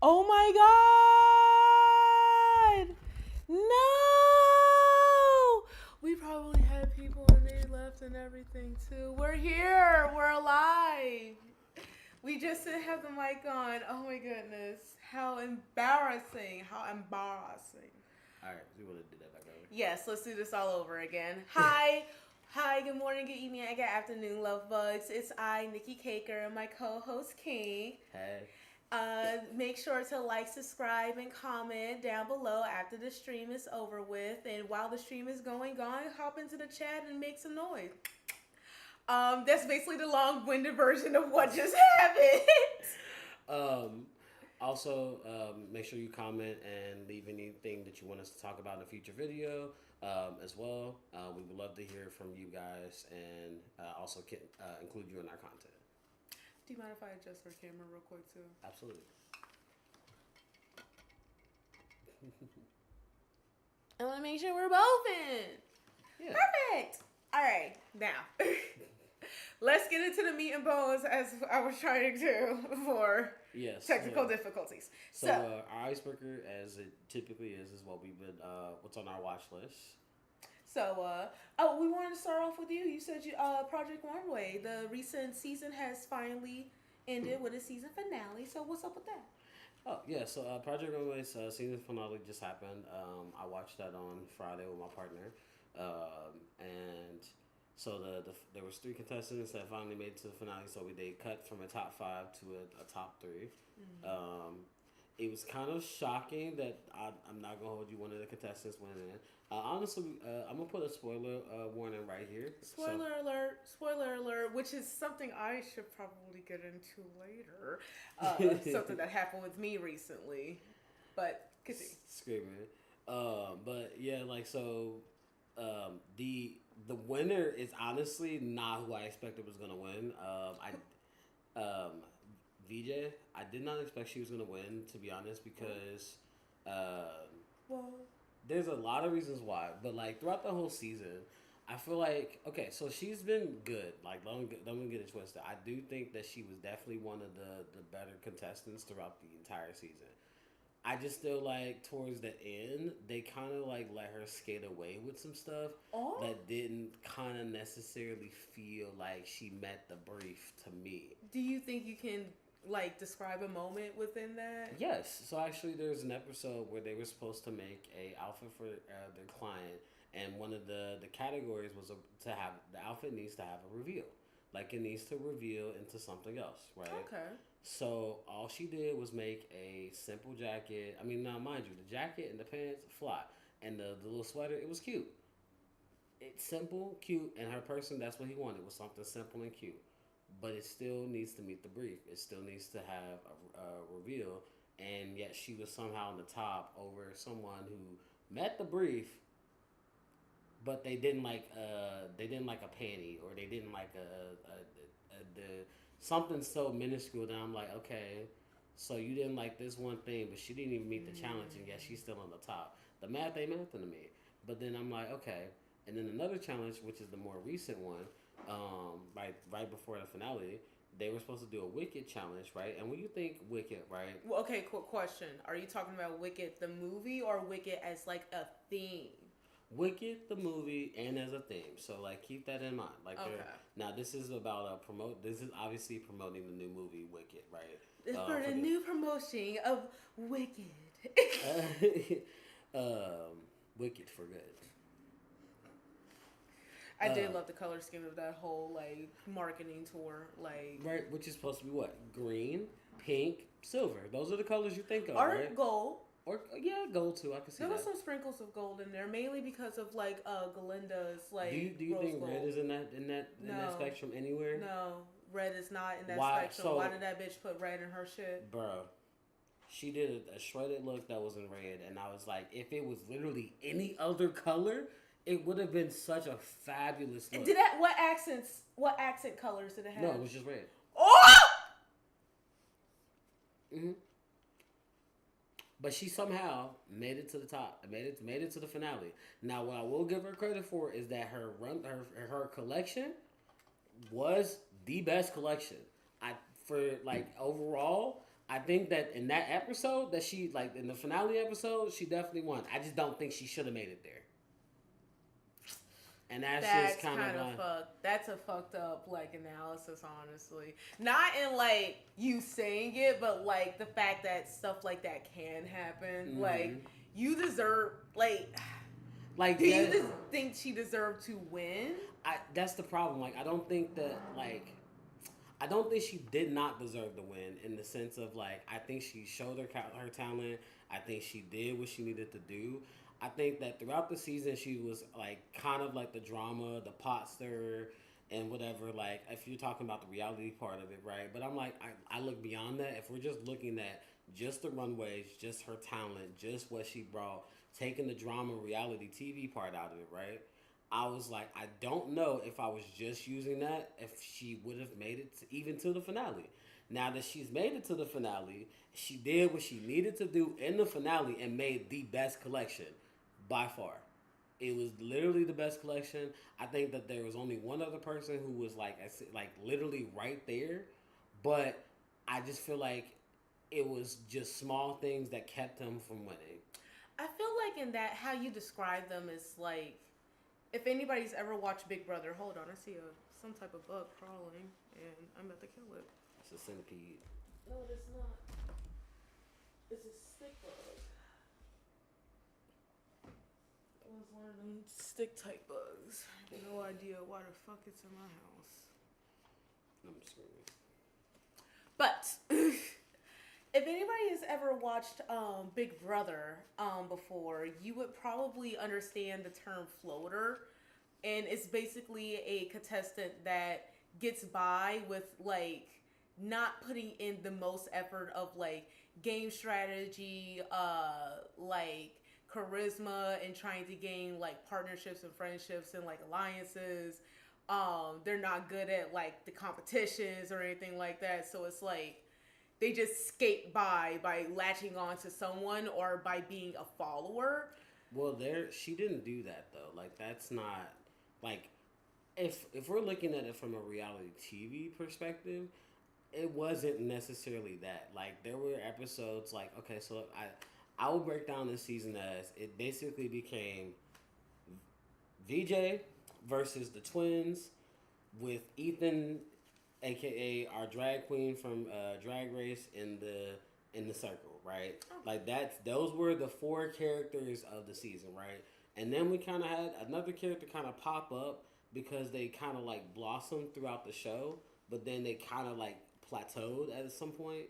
Oh my God! No! We probably had people and they left and everything too. We're here. We're alive. We just didn't have the mic on. Oh my goodness. How embarrassing. How embarrassing. All right, we want to do that back over. Yes, let's do this all over again. Hi. Hi, good morning, good evening, and good afternoon, love bugs. It's I, Nikki Kaker, and my co-host, King. Hey. Make sure to like, subscribe, and comment down below after the stream is over with. And while the stream is going on, hop into the chat and make some noise. That's basically the long-winded version of what just happened. Also, make sure you comment and leave anything that you want us to talk about in a future video as well. We would love to hear from you guys and also include you in our content. Do you mind if I adjust our camera real quick too? Absolutely. I want to make sure we're both in. Yeah. Perfect. All right, now let's get into the meat and bones as I was trying to do before technical difficulties. So our icebreaker, as it typically is what we've been, what's on our watch list. So, we wanted to start off with you. You said Project Runway, the recent season has finally ended with a season finale. So, what's up with that? Oh, yeah. So, Project Runway's season finale just happened. I watched that on Friday with my partner. And so, there was 3 contestants that finally made it to the finale. So, they cut from a top 5 to a top 3. Mm-hmm. It was kind of shocking that I'm not going to hold you, one of the contestants went in. Honestly, I'm going to put a spoiler warning right here. Spoiler alert, which is something I should probably get into later. Something that happened with me recently. But, continue. Screaming. But, yeah, the winner is honestly not who I expected was going to win. VJ, I did not expect she was going to win, to be honest, because there's a lot of reasons why. But, throughout the whole season, I feel like, okay, so she's been good. Don't get it twisted. I do think that she was definitely one of the better contestants throughout the entire season. I just feel like towards the end, they kind of let her skate away with some stuff that didn't kind of necessarily feel like she met the brief to me. Do you think you can describe a moment within that? Yes. So actually, there's an episode where they were supposed to make a outfit for their client, and one of the categories was to have the outfit needs to have a reveal. It needs to reveal into something else, right? Okay. So all she did was make a simple jacket. I mean, now mind you, the jacket and the pants fly, and the little sweater, it was cute. It's simple, cute, and her person, that's what he wanted, was something simple and cute. But it still needs to meet the brief. It still needs to have a reveal, and yet she was somehow on the top over someone who met the brief, but they didn't like a panty, or they didn't like something so minuscule that I'm like, okay, so you didn't like this one thing, but she didn't even meet the challenge, and yet she's still on the top. The math ain't mathing to me. But then I'm like, okay. And then another challenge, which is the more recent one, right before the finale, they were supposed to do a Wicked challenge, right? And when you think Wicked, right? Well, okay, quick question. Are you talking about Wicked the movie or Wicked as a theme? Wicked the movie and as a theme. So keep that in mind. Okay. Now this is about this is obviously promoting the new movie Wicked, right? It's for the new promotion of Wicked. Wicked for good. I did love the color scheme of that whole marketing tour, right, which is supposed to be what? Green, pink, silver. Those are the colors you think of, or right? gold. Or gold too. I can see there that. was some sprinkles of gold in there, mainly because of Galinda's Do you think gold. red is in that spectrum anywhere? No, red is not in that spectrum. So, why did that bitch put red in her shit? Bro, she did a shredded look that was in red, and I was like, if it was literally any other color, it would have been such a fabulous look. What accent colors did it have? No, it was just red. Oh! Mm-hmm. But she somehow made it to the top. Made it to the finale. Now, what I will give her credit for is that her collection was the best collection. Overall, I think that in that episode, that she like in the finale episode, she definitely won. I just don't think she should have made it there. And that's just That's kind of kind of fucked. That's a fucked up like analysis, honestly. Not in like you saying it, but like the fact that stuff like that can happen. mm-hmm. Like you deserve like. Like Do you yeah, just think she deserved to win? that's the problem. Like I don't think that like I don't think she did not deserve the win in the sense of like I think she showed her talent. I think she did what she needed to do. I think that throughout the season she was like kind of like the drama, the pot stirrer, and whatever. Like if you're talking about the reality part of it, right? But I'm like I look beyond that. If we're just looking at just the runways, just her talent, just what she brought, taking the drama reality TV part out of it, right? I was like, I don't know if I was just using that, if she would have made it even to the finale. Now that she's made it to the finale, she did what she needed to do in the finale and made the best collection by far. It was literally the best collection. I think that there was only one other person who was like literally right there, but I just feel like it was just small things that kept him from winning. I feel like in that how you describe them is like if anybody's ever watched Big Brother, hold on, I see some type of bug crawling and I'm about to kill it. It's a centipede. No, it is not. It's a stick bug. It was one of them stick type bugs. I have no idea why the fuck it's in my house. I'm screaming. But if anybody has ever watched Big Brother before, you would probably understand the term floater. And it's basically a contestant that gets by with like not putting in the most effort of like game strategy, like charisma, and trying to gain like partnerships and friendships and like alliances. They're not good at like the competitions or anything like that. So it's like they just skate by latching on to someone or by being a follower. Well, she didn't do that though. Like that's not like if we're looking at it from a reality TV perspective, it wasn't necessarily that. Like there were episodes like okay, so I will break down this season as it basically became VJ versus the twins with Ethan, aka our drag queen from Drag Race in the circle, right? Like those were the four characters of the season, right? And then we kind of had another character kind of pop up because they kind of like blossomed throughout the show, but then they kind of like plateaued at some point,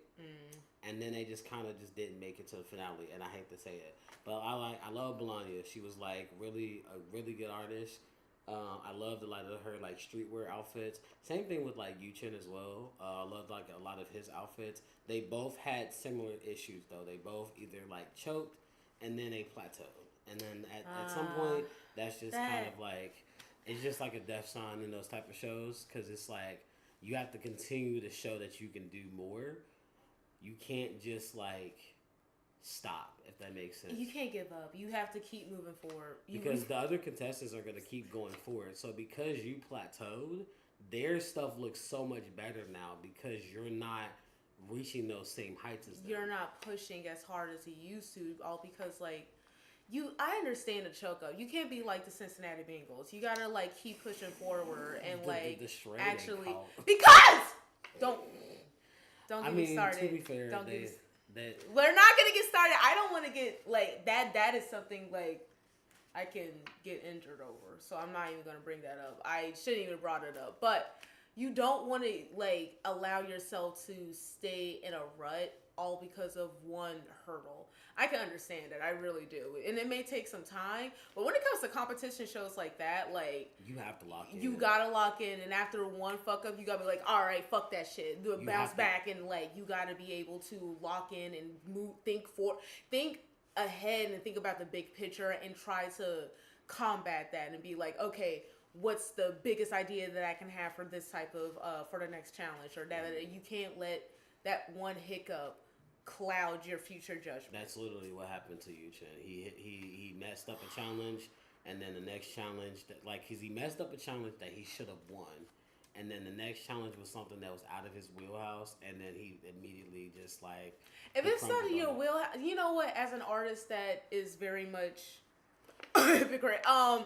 and then they just kind of just didn't make it to the finale. And I hate to say it, but I love Melania. She was like really a really good artist. I loved a lot of her like streetwear outfits. Same thing with like Yuchen as well. I loved like a lot of his outfits. They both had similar issues though. They both either like choked and then they plateaued. And then at some point, that's just kind of like it's just like a death sign in those type of shows because it's like you have to continue to show that you can do more. You can't just like stop, if that makes sense. You can't give up. You have to keep moving forward. Because the other contestants are going to keep going forward. So because you plateaued, their stuff looks so much better now because you're not reaching those same heights as them. You're not pushing as hard as you used to, all because like I understand the choke up. You can't be like the Cincinnati Bengals. You gotta like keep pushing forward and the actually because don't get me started. To be fair, don't get me we're not gonna get started. I don't want to get like that. That is something like I can get injured over, so I'm not even gonna bring that up. I shouldn't even brought it up. But you don't want to like allow yourself to stay in a rut all because of one hurdle. I can understand it. I really do, and it may take some time. But when it comes to competition shows like that, like you have to lock in. You gotta lock in, and after one fuck up, you gotta be like, all right, fuck that shit. Do a bounce back, and like you gotta be able to lock in and move, think ahead, and think about the big picture, and try to combat that, and be like, okay, what's the biggest idea that I can have for this type of for the next challenge, or that you can't let that one hiccup cloud your future judgment. That's literally what happened to Yuchen. He messed up a challenge, and then the next challenge he messed up a challenge that he should have won, And then the next challenge was something that was out of his wheelhouse, and then he immediately just like. If he it's not crumbled in your on it. will, you know what? As an artist, that is very much hypocrite. I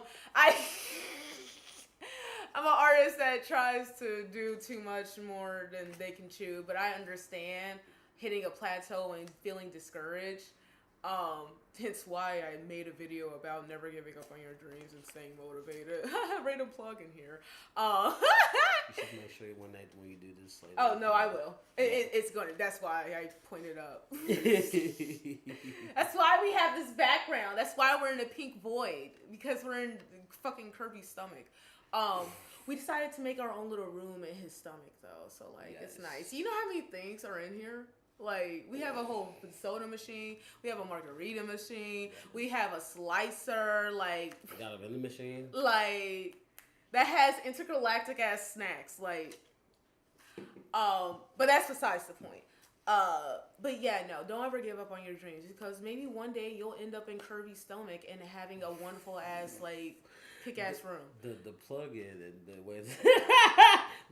I'm an artist that tries to do too much more than they can chew, but I understand hitting a plateau and feeling discouraged. Hence why I made a video about never giving up on your dreams and staying motivated. Random plug in here. You should make sure when you do this. Later, Oh no, I will. It's gonna. That's why I pointed up. That's why we have this background. That's why we're in a pink void, because we're in fucking Kirby's stomach. We decided to make our own little room in his stomach though, so like it's nice. You know how many things are in here? Like, we have a whole soda machine. We have a margarita machine. We have a slicer. Like, we got a vending machine. Like, that has intergalactic ass snacks. Like, but that's besides the point. But yeah, no, don't ever give up on your dreams, because maybe one day you'll end up in Kirby's stomach and having a wonderful ass, like, kick ass room. The plug in and the way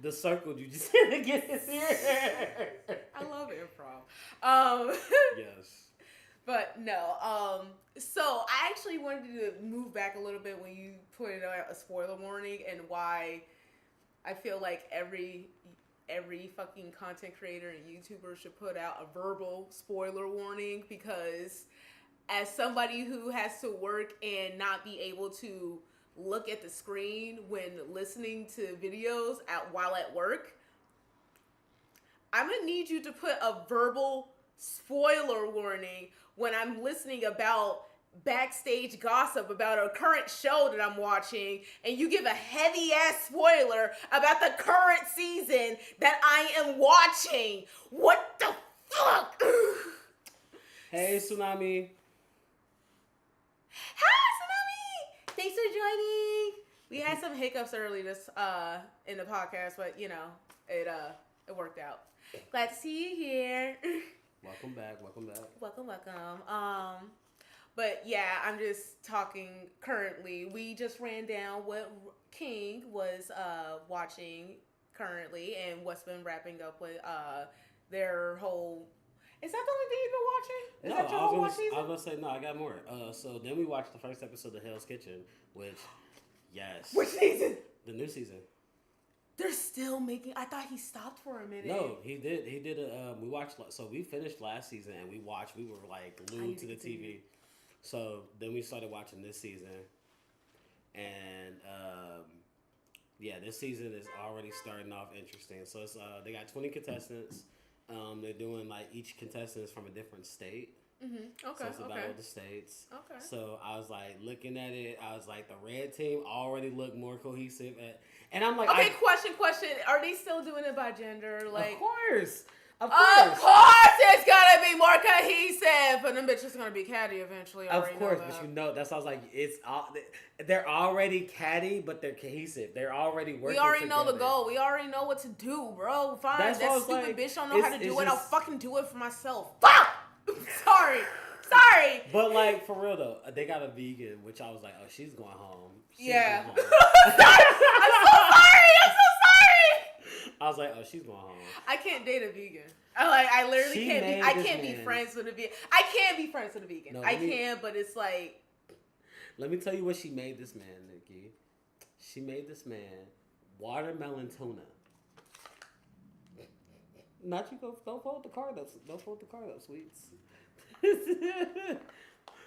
the circle you just get this here. I love improv. Yes. But no, so I actually wanted to move back a little bit when you pointed out a spoiler warning, and why I feel like every fucking content creator and YouTuber should put out a verbal spoiler warning, because as somebody who has to work and not be able to look at the screen when listening to videos while at work, I'm gonna need you to put a verbal spoiler warning when I'm listening about backstage gossip about a current show that I'm watching, and you give a heavy ass spoiler about the current season that I am watching. What the fuck? Hey, Tsunami. Hi, Tsunami! Thanks for joining. We had some hiccups early this in the podcast, but you know, it worked out. Glad to see you here. Welcome back. Welcome. But yeah, I'm just talking currently. We just ran down what King was watching currently, and what's been wrapping up with their whole. Is that the only thing you've been watching? Is that your whole watch season? I was gonna say no. I got more. So then we watched the first episode of Hell's Kitchen, which, yes. Which season? The new season. They're still making. I thought he stopped for a minute. No, he did. He did a. We watched. So we finished last season, and we watched. We were like glued to the TV. So then we started watching this season, and yeah, this season is already starting off interesting. So it's they got 20 contestants. They're doing like each contestant is from a different state. Mm-hmm. Okay. So it's about all the states. Okay. So I was like looking at it. I was like, the red team already looked more cohesive. And I'm like, okay, question. Are they still doing it by gender? Like, of course. Of course, it's gonna be more cohesive. But them bitches gonna be catty eventually. Of course, but you know, that's why I was like, they're already catty, but they're cohesive. They're already working. We already together. know the goal. We already know what to do, bro. Fine. That stupid like, bitch don't know how to do it. Just... I'll fucking do it for myself. Fuck. Sorry. But like for real though, they got a vegan, which I was like, oh, she's going home. Yeah. Going home. I'm so sorry. I was like, oh, she's going home. I can't date a vegan. I literally can't be. I can't be friends with a vegan. I can be friends with a vegan. No, I can, but it's like. Let me tell you what she made this man, Nikki. She made this man watermelon tuna. Not you don't fold the card up. Don't fold the card up, sweets.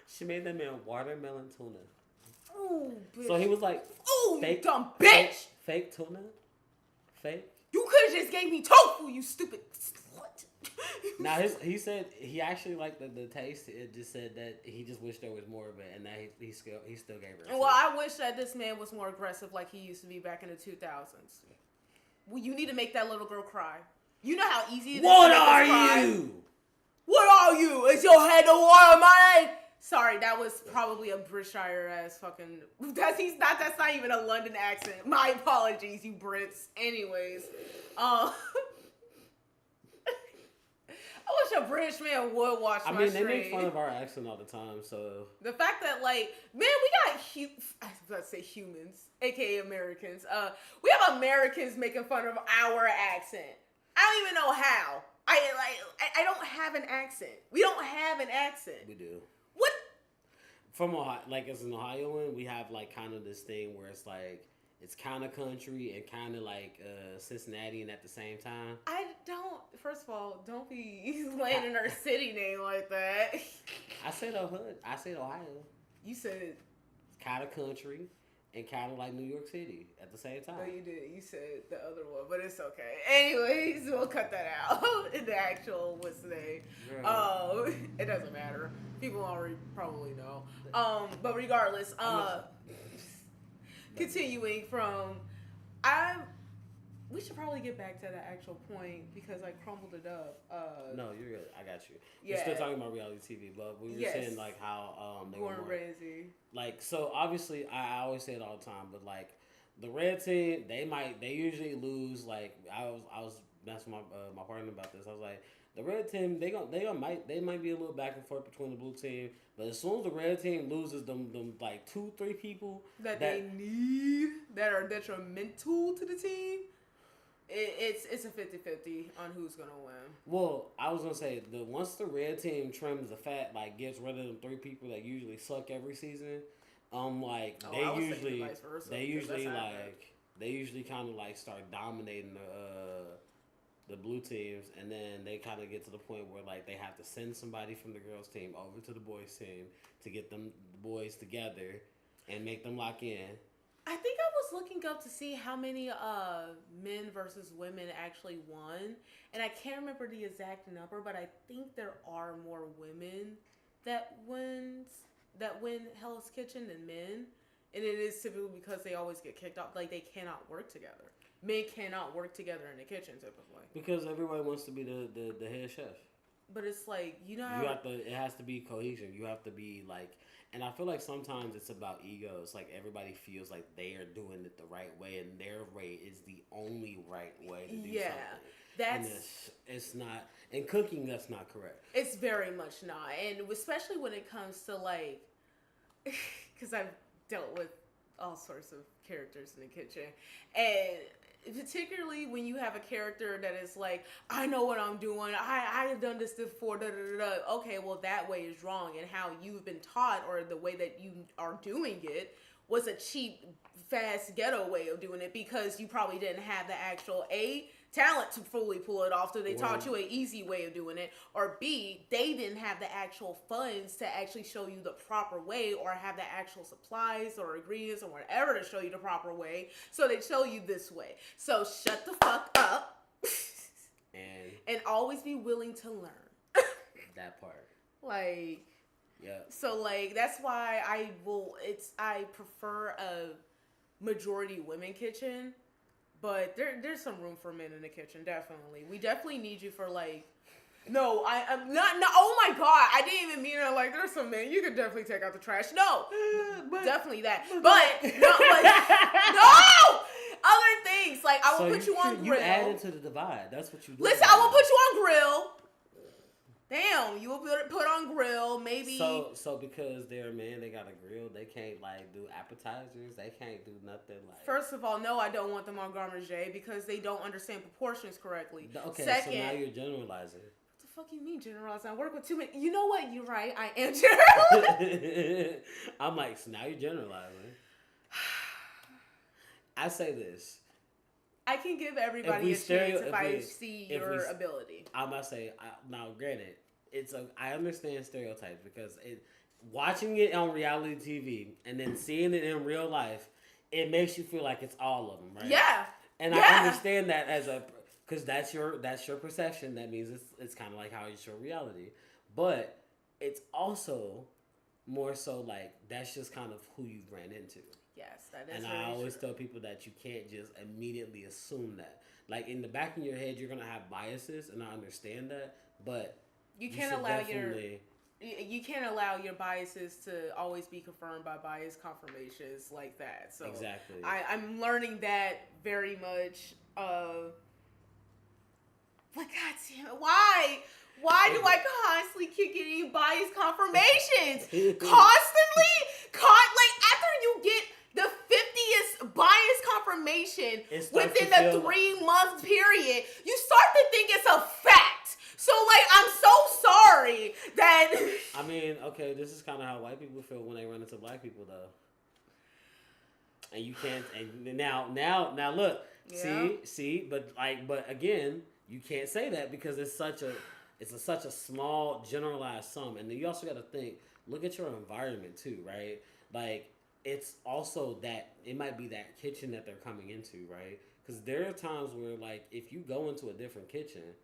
She made that man watermelon tuna. Oh, bitch. So he was like, oh, you dumb bitch. Fake tuna? Fake? You could have just gave me tofu, you stupid slut. Now he said he actually liked the taste. It just said that he just wished there was more of it, and that he still gave her. Well, I wish that this man was more aggressive like he used to be back in the 2000s. Well, you need to make that little girl cry. You know how easy it is. What are you? What are you? Is your head the watermelon? Sorry, that was probably a Britshire ass fucking. That's not even a London accent. My apologies, you Brits. Anyways, I wish a British man would watch my stream. They make fun of our accent all the time, so. The fact that, like, man, we got huge. let's say humans, aka Americans. We have Americans making fun of our accent. I don't even know how. I don't have an accent. We don't have an accent. We do. What? From Ohio, like as an Ohioan, we have like kind of this thing where it's like it's kind of country and kind of like Cincinnati, and at the same time. I don't. First of all, don't be landing our city name like that. I said hood. I said Ohio. You said kind of country and kind of like New York City at the same time. No, you did. You said the other one, but it's okay. Anyways, we'll cut that out in the actual what's the name. It doesn't matter. People already probably know. But regardless, continuing from, we should probably get back to the actual point because I crumbled it up. No, you're good. I got you. Yeah. We're still talking about reality TV, but we were saying like how they born were crazy. Like, so obviously I always say it all the time, but like the red team, they usually lose. Like I was messing with my partner about this. I was like, the red team, they might be a little back and forth between the blue team, but as soon as the red team loses them like 2-3 people that they need that are detrimental to the team, it's a 50-50 on who's gonna win. Well, I was gonna say once the red team trims the fat, like gets rid of them 3 people that usually suck every season, they usually kind of like start dominating the blue teams, and then they kind of get to the point where like they have to send somebody from the girls team over to the boys team to get the boys together and make them lock in. I think I was looking up to see how many men versus women actually won, and I can't remember the exact number, but I think there are more women that win Hell's Kitchen than men, and it is typically because they always get kicked off. Like they cannot work together. Men cannot work together in the kitchen typically because everybody wants to be the head chef. But it's like it has to be cohesion. You have to be like. And I feel like sometimes it's about egos. Like everybody feels like they are doing it the right way, and their way is the only right way to do something. It's not. In cooking, that's not correct. It's very much not, and especially when it comes to like, because I've dealt with all sorts of characters in the kitchen, and particularly when you have a character that is like, I know what I'm doing, I have done this before, da, da, da, da. Okay, well that way is wrong, and how you've been taught or the way that you are doing it was a cheap, fast ghetto way of doing it because you probably didn't have the actual talent to fully pull it off, so they taught you an easy way of doing it, or B, they didn't have the actual funds to actually show you the proper way or have the actual supplies or ingredients or whatever to show you the proper way, so they show you this way. So shut the fuck up and always be willing to learn. That part. Like, yeah. So like that's why I prefer a majority women kitchen. But there's some room for men in the kitchen, definitely. We definitely need you for like, no, I'm not, oh my God, I didn't even mean it like there's some men, you could definitely take out the trash. No, definitely that. But, no, other things, like I will put you on grill. You added to the divide, that's what you do. Listen, I will put you on grill. Damn, you will put on grill, maybe. So because they're men, they got a grill. They can't like do appetizers. They can't do nothing like. First of all, no, I don't want them on garde because they don't understand proportions correctly. Okay, Second, so now you're generalizing. What the fuck you mean generalizing? I work with too many. You know what? You're right. I am generalizing. I'm like, so now you're generalizing. I say this. I can give everybody a chance if I see your ability. I must say, now granted, I understand stereotypes because watching it on reality TV and then seeing it in real life, it makes you feel like it's all of them, right? Yeah. And I understand that because that's your perception. That means it's kind of like how you show reality, but it's also more so like that's just kind of who you've ran into. Yes, that is. And I always tell people that you can't just immediately assume that. Like in the back of your head, you're gonna have biases, and I understand that, but you can't allow your biases to always be confirmed by bias confirmations like that. So exactly, I'm learning that very much. But God damn it, why? Why do I constantly keep getting bias confirmations? Constantly? Like after you get the information It starts within to the feel 3-month period, you start to think it's a fact. So, like, I'm so sorry that. I mean, okay, this is kind of how white people feel when they run into black people, though. And you can't. And now, look, Yeah. see, but again, you can't say that because it's such a small generalized sum, and then you also got to think. Look at your environment too, right? Like, it's also that it might be that kitchen that they're coming into, right? Because there are times where, like, if you go into a different kitchen,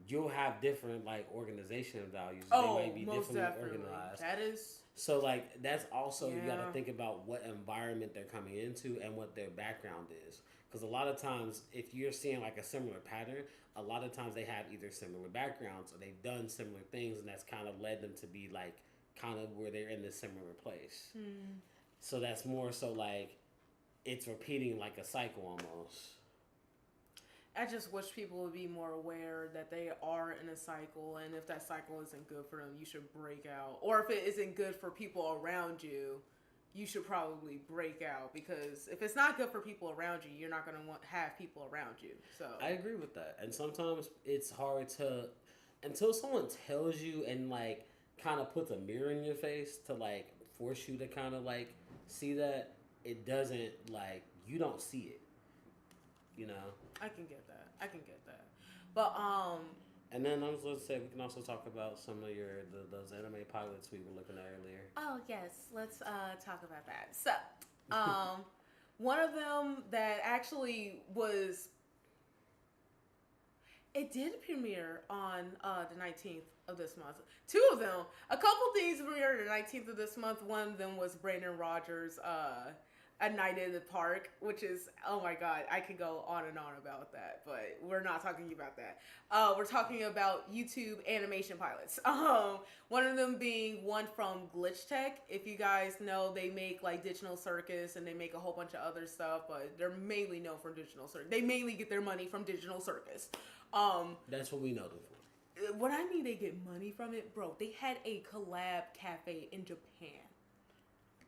you'll have different like organization values. They might be Most differently definitely. organized. That is. So like that's also you got to Yeah. think about what environment they're coming into and what their background is. Because a lot of times, if you're seeing like a similar pattern, a lot of times they have either similar backgrounds or they've done similar things, and that's kind of led them to be like kind of where they're in this similar place. So that's more so like it's repeating like a cycle almost. I just wish people would be more aware that they are in a cycle, and if that cycle isn't good for them, you should break out. Or if it isn't good for people around you, you should probably break out, because if it's not good for people around you, you're not going to have people around you. So I agree with that. And sometimes it's hard to until someone tells you and like kind of puts a mirror in your face to like force you to kind of like see that it doesn't like you don't see it. You know. I can get that. But And then I was going to say we can also talk about some of those anime pilots we were looking at earlier. Oh yes, let's talk about that. So, one of them that actually was, it did premiere on the 19th of this month. Two of them, a couple things premiered the 19th of this month. One of them was Brandon Rogers' A Night in the Park, which is, oh my god, I could go on and on about that, but we're not talking about that. We're talking about YouTube animation pilots. One of them being one from Glitch Tech. If you guys know, they make like Digital Circus and they make a whole bunch of other stuff, but they're mainly known for Digital Circus. They mainly get their money from Digital Circus. That's what we know them for. What I mean they get money from it, bro, they had a collab cafe in Japan.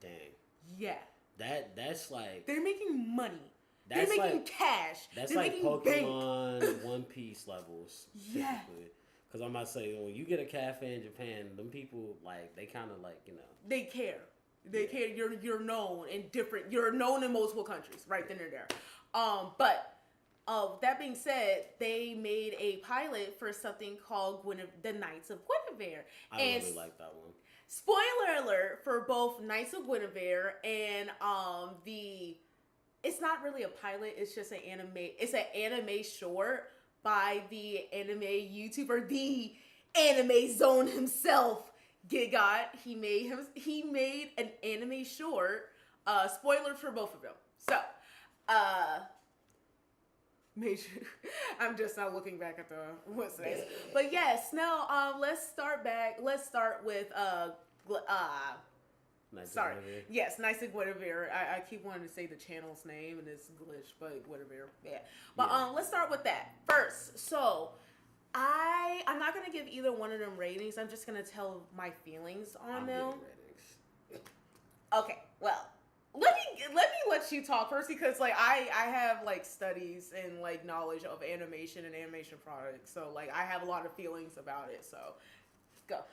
Dang. Yeah. That's like they're making money. That's they're making like, cash. That's they're like making Pokemon bank. One Piece levels. Yeah. Typically. Because I'm about to say, when you get a cafe in Japan, them people, like, they kind of, like, you know. They care. They care. You're known in different, you're known in multiple countries, right then and there. But that being said, they made a pilot for something called The Knights of Guinevere. I really like that one. Spoiler alert for both Knights of Guinevere and it's not really a pilot, it's just an anime short by the anime YouTuber, the Anime Zone himself, Gigot. He made an anime short. Spoiler for both of them. So, I'm just not looking back at the what's this. But yes, now let's start with Knights of Guinevere. I keep wanting to say the channel's name and it's glitch, but Guinevere. Yeah. But let's start with that first. So I'm not gonna give either one of them ratings. I'm just gonna tell my feelings on them. Okay, well, let me let you talk first, because like I have like studies and like knowledge of animation and animation products, so like I have a lot of feelings about it. So go.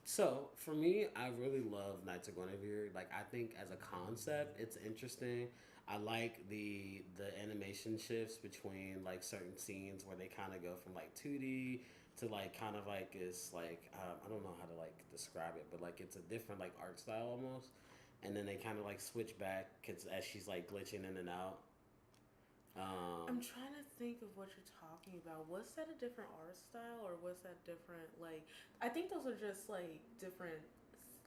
So for me, I really love Knights of Guinevere. Like, I think as a concept, it's interesting. I like the animation shifts between like certain scenes where they kind of go from like 2D to like kind of like it's like I don't know how to like describe it, but like it's a different like art style almost. And then they kind of like switch back as she's like glitching in and out. I'm trying to think of what you're talking about. Was that a different art style, or was that different? Like, I think those are just like different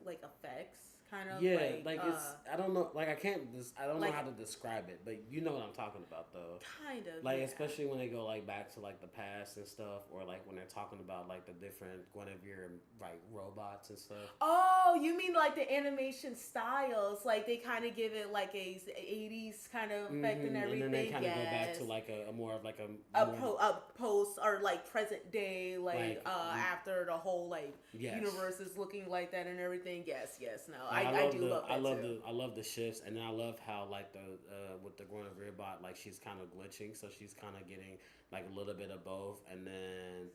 like effects, kind of. Yeah, like it's I don't know, like I don't like, know how to describe it, but you know what I'm talking about though. Kind of. Like, yeah. especially when they go like back to like the past and stuff, or like when they're talking about like the different Guinevere like robots and stuff. Oh, you mean like the animation styles? Like they kind of give it like a 80s kind of effect and everything. And then they kind of go back to like a more of like a post or like present day, like after the whole like universe is looking like that and everything. Yes, no, Like, I do love that too. I love the shifts, and then I love how like the with the Growing Rearbot, like she's kind of glitching, so she's kind of getting like a little bit of both, and then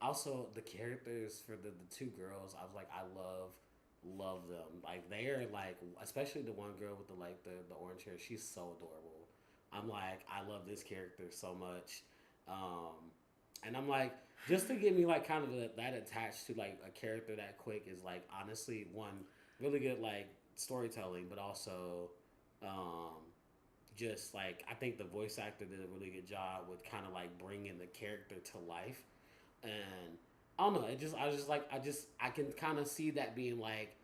also the characters for the two girls, I was like, I love them. Like they're like, especially the one girl with the like the orange hair, she's so adorable. I'm like, I love this character so much, and I'm like, just to get me like kind of that attached to like a character that quick is like honestly one really good like storytelling, but also um, just like I think the voice actor did a really good job with kind of like bringing the character to life, and I don't know, I can kind of see that being like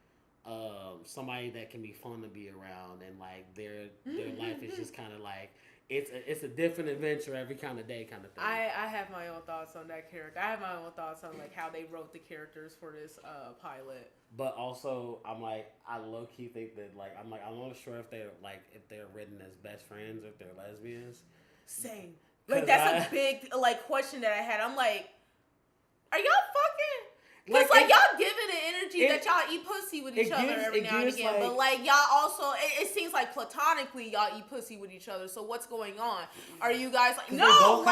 somebody that can be fun to be around, and like their life is just kind of like it's a different adventure every kind of day kind of thing. I have my own thoughts on that character. I have my own thoughts on like how they wrote the characters for this pilot. But also, I'm like, I low key think that like I'm not sure if they're written as best friends or if they're lesbians. Same. Like that's a big like question that I had. I'm like, are y'all fucking? Because like y'all giving the energy that y'all eat pussy with each other every now and again, but like y'all also it seems like platonically y'all eat pussy with each other. So what's going on? Are you guys like no?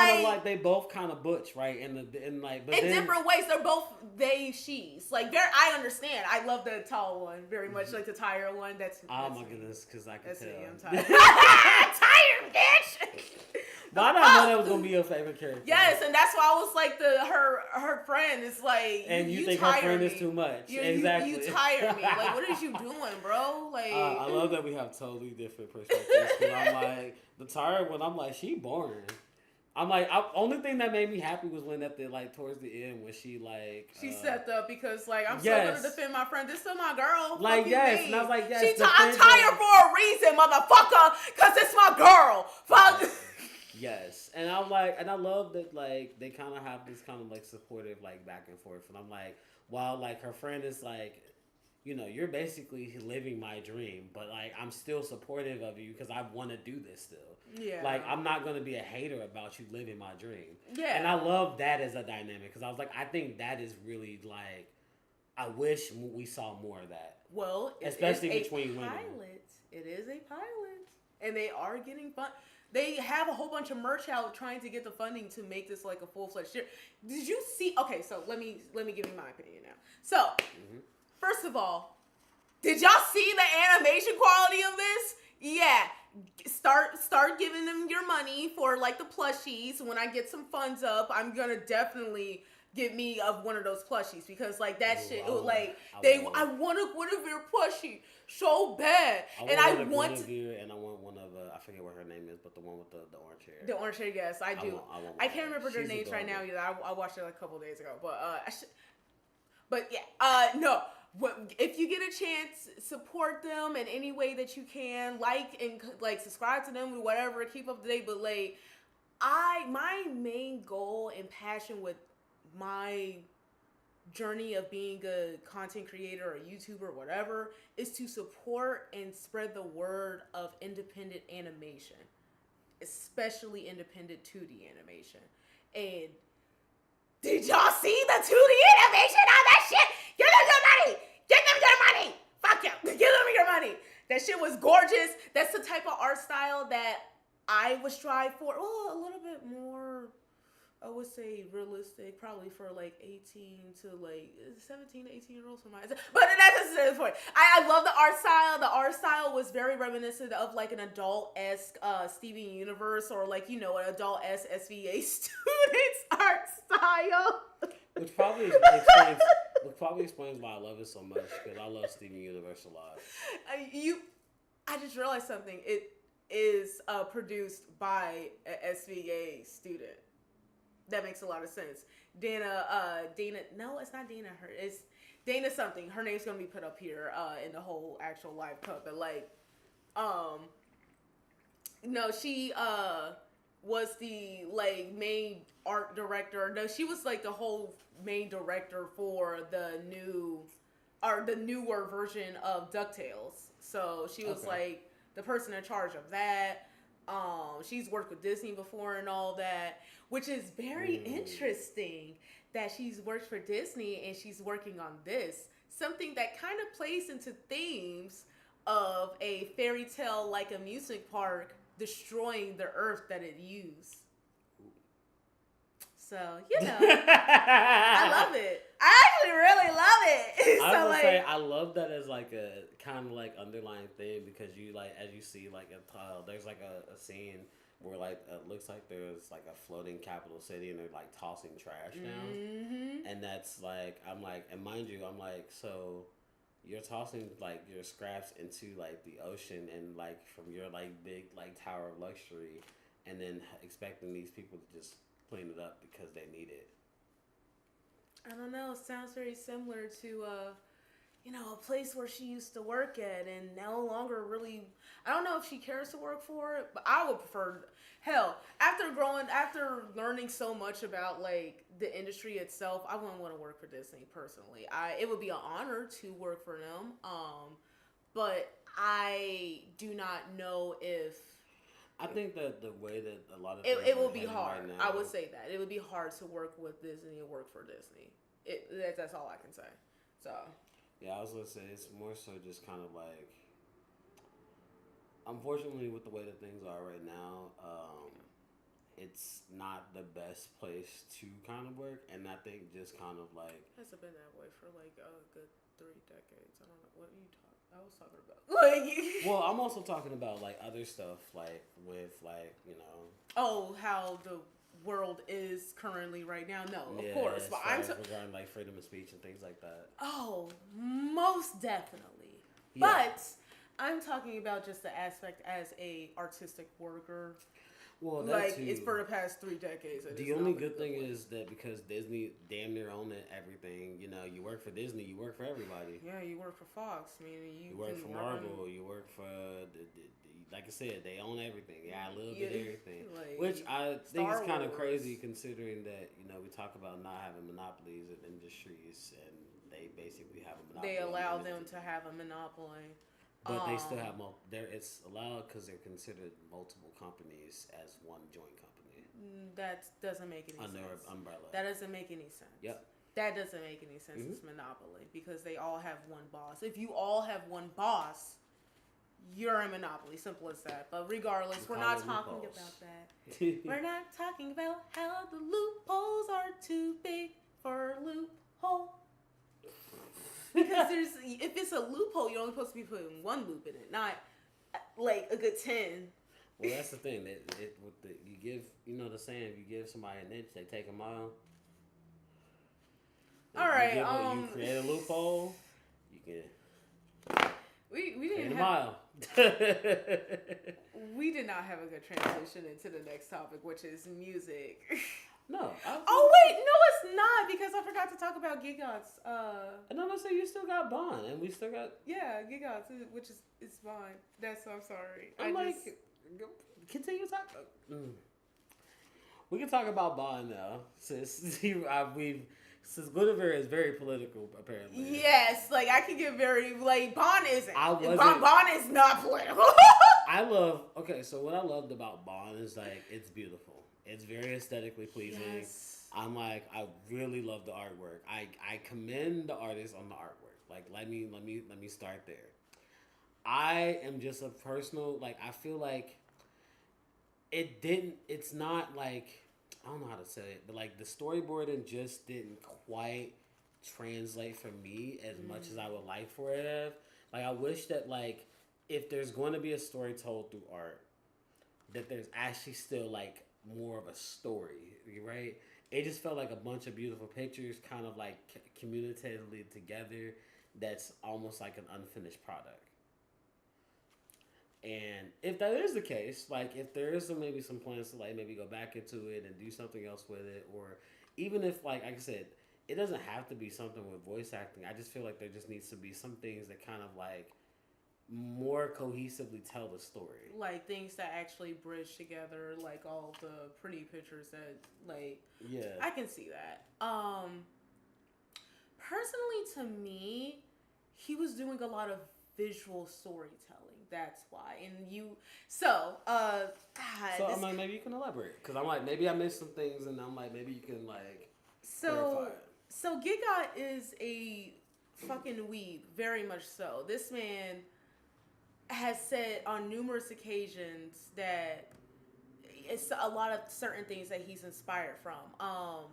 They both kind of butch, right? In like but in different ways. They're both they she's like I understand. I love the tall one very much, like the tired one. That's my goodness, because I can tell. I'm tired. I'm tired, bitch. But I didn't know that was gonna be your favorite character. Yes, and that's why I was like her friend is like. And you think her friend is too much? Exactly. You tire me. Like, what is you doing, bro? Like, I love that we have totally different perspectives. Cause I'm like the tired one. I'm like she boring. I'm like only thing that made me happy was when at the like towards the end when she like she stepped up because like I'm still gonna defend my friend. This is still my girl. Like yes, and I was like yes. I'm tired for a reason, motherfucker. Cause it's my girl. Fuck. Yes, and I'm like, and I love that like they kind of have this kind of like supportive like back and forth, and I'm like, while like her friend is like, you know, you're basically living my dream, but like I'm still supportive of you because I want to do this still. Yeah. Like I'm not gonna be a hater about you living my dream. Yeah. And I love that as a dynamic because I was like, I think that is really like, I wish we saw more of that. Well, especially between women. It is a pilot, and they are getting fun. They have a whole bunch of merch out trying to get the funding to make this like a full-fledged series. Did you see? Okay, so let me give you my opinion now. So, first of all, did y'all see the animation quality of this? Yeah, start giving them your money for like the plushies. When I get some funds up, I'm gonna definitely get me of one of those plushies because like that shit. I want a Guinevere plushie so bad, I want one of I forget what her name is, but the one with the orange hair. The orange hair, yes, I do. I can't remember their names right now either. I watched it like a couple days ago, but yeah, no. If you get a chance, support them in any way that you can. Like and like subscribe to them, whatever. Keep up to date. But like, my main goal and passion with my journey of being a content creator or YouTuber or whatever is to support and spread the word of independent animation, especially independent 2D animation. And did y'all see the 2D animation on that shit? Give them your money! Give them your money! Fuck you! Give them your money! That shit was gorgeous. That's the type of art style that I would strive for. Oh, a little bit more, I would say realistic, probably for like 18 to like 17 to 18-year-olds for my, but that's the point. I love the art style. The art style was very reminiscent of like an adult-esque Steven Universe or like, you know, an adult-esque SVA student's art style. Which probably explains why I love it so much because I love Steven Universe a lot. I just realized something. It is produced by an SVA student. That makes a lot of sense. Dana, no, it's not Dana. It's Dana something. Her name's gonna be put up here in the whole actual live cut. But like, no, she was the like main art director. No, she was like the whole main director for the newer version of DuckTales. So she was like the person in charge of that. She's worked with Disney before and all that, which is very interesting that she's worked for Disney and she's working on this. something that kind of plays into themes of a fairy tale like a music park destroying the earth that it used. So, I love it. I actually really love it. I So would like, say I love that as like a kind of like underlying thing because you like as you see like there's like a scene where like it looks like there's like a floating capital city and they're like tossing trash down, and that's like I'm like and mind you I'm like so you're tossing like your scraps into like the ocean and like from your like big like tower of luxury, and then expecting these people to just clean it up because they need it. I don't know. It sounds very similar to a place where she used to work at and no longer really. I don't know if she cares to work for it, but I would prefer. Hell, after learning so much about like the industry itself, I wouldn't want to work for Disney personally. It would be an honor to work for them, but I do not know if I think that the way that a lot of it things will are be heading hard. right I now, would say that it would be hard to work with Disney and work for Disney. That's all I can say. So yeah, I was gonna say it's more so just kind of like, unfortunately, with the way that things are right now, it's not the best place to kind of work, and I think just kind of like, it's been that way for like a good 3 decades. I don't know what you talk. I was talking about like. well, I'm also talking about like other stuff like with like Oh, how the world is currently right now. No, of yeah, course, as but far as regarding like freedom of speech and things like that. oh, most definitely. Yeah. But I'm talking about just the aspect as a artistic worker. Well, that Like too. it's for the past 3 decades. The only good thing is that because Disney damn near own everything, you work for Disney, you work for everybody. Yeah, you work for Fox. I mean, You work for Marvel. You work for, like I said, they own everything. Yeah, a little bit of everything. Like, Which I think Star is kind of Wars. crazy considering that, we talk about not having monopolies in industries and they basically have a monopoly. They allow them to have a monopoly. But they still have it's allowed because they're considered multiple companies as one joint company. That doesn't make any under sense. Under umbrella. That doesn't make any sense. Yep. That doesn't make any sense. It's monopoly because they all have one boss. If you all have one boss, you're a monopoly. Simple as that. But regardless, we're not talking about that. We're not talking about how the loopholes are too big for a loophole. Because if it's a loophole, you're only supposed to be putting one loop in it, not like a good 10. Well, that's the thing. You give, the saying, if you give somebody an inch, they take a mile. All right. You create a loophole, you can. We didn't a have. mile. We did not have a good transition into the next topic, which is music. No. Oh wait, no, it's not because I forgot to talk about Gigots. And I'm gonna say you still got Bond, and we still got Gigots, which is it's fine. I'm sorry. Continue talking. We can talk about Bond now, since since Guinevere is very political, apparently. Yes, like I can get very like Bond isn't. Bond is not political. So what I loved about Bond is like it's beautiful. It's very aesthetically pleasing. Yes. I'm like, I really love the artwork. I commend the artist on the artwork. Like, let me start there. I am just a personal, like, I feel like it's not like, I don't know how to say it, but like the storyboarding just didn't quite translate for me as much as I would like for it to have. Like, I wish that like, if there's going to be a story told through art, that there's actually still like more of a story, right? It just felt like a bunch of beautiful pictures kind of like communicatively together that's almost like an unfinished product. And if that is the case, like if there is maybe some plans to like maybe go back into it and do something else with it, or even if like I said, it doesn't have to be something with voice acting. I just feel like there just needs to be some things that kind of like more cohesively tell the story. Like things that actually bridge together, like all the pretty pictures that like I can see that. Personally to me, he was doing a lot of visual storytelling. That's why. And I'm like, maybe you can elaborate. Because I'm like, maybe I missed some things and I'm like, maybe you can like clarify it. So Gigot is a fucking weeb, very much so. This man has said on numerous occasions that it's a lot of certain things that he's inspired from. A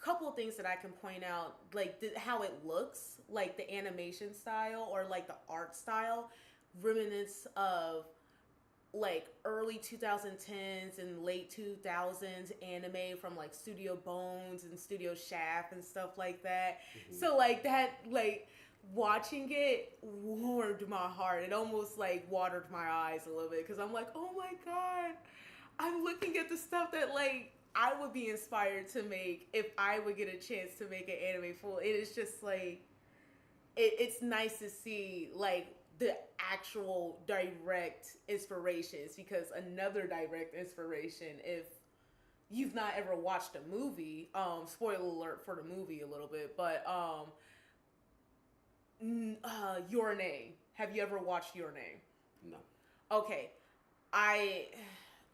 couple of things that I can point out, like how it looks, like the animation style or like the art style, reminiscence of like early 2010s and late 2000s anime from like Studio Bones and Studio Shaft and stuff like that. Mm-hmm. So like that, like watching it warmed my heart. It almost like watered my eyes a little bit because I'm like, oh my god, I'm looking at the stuff that like I would be inspired to make if I would get a chance to make an anime full. It is just like it's nice to see like the actual direct inspirations, because another direct inspiration, if you've not ever watched a movie, spoiler alert for the movie a little bit, but Your Name. Have you ever watched Your Name? No. Okay, I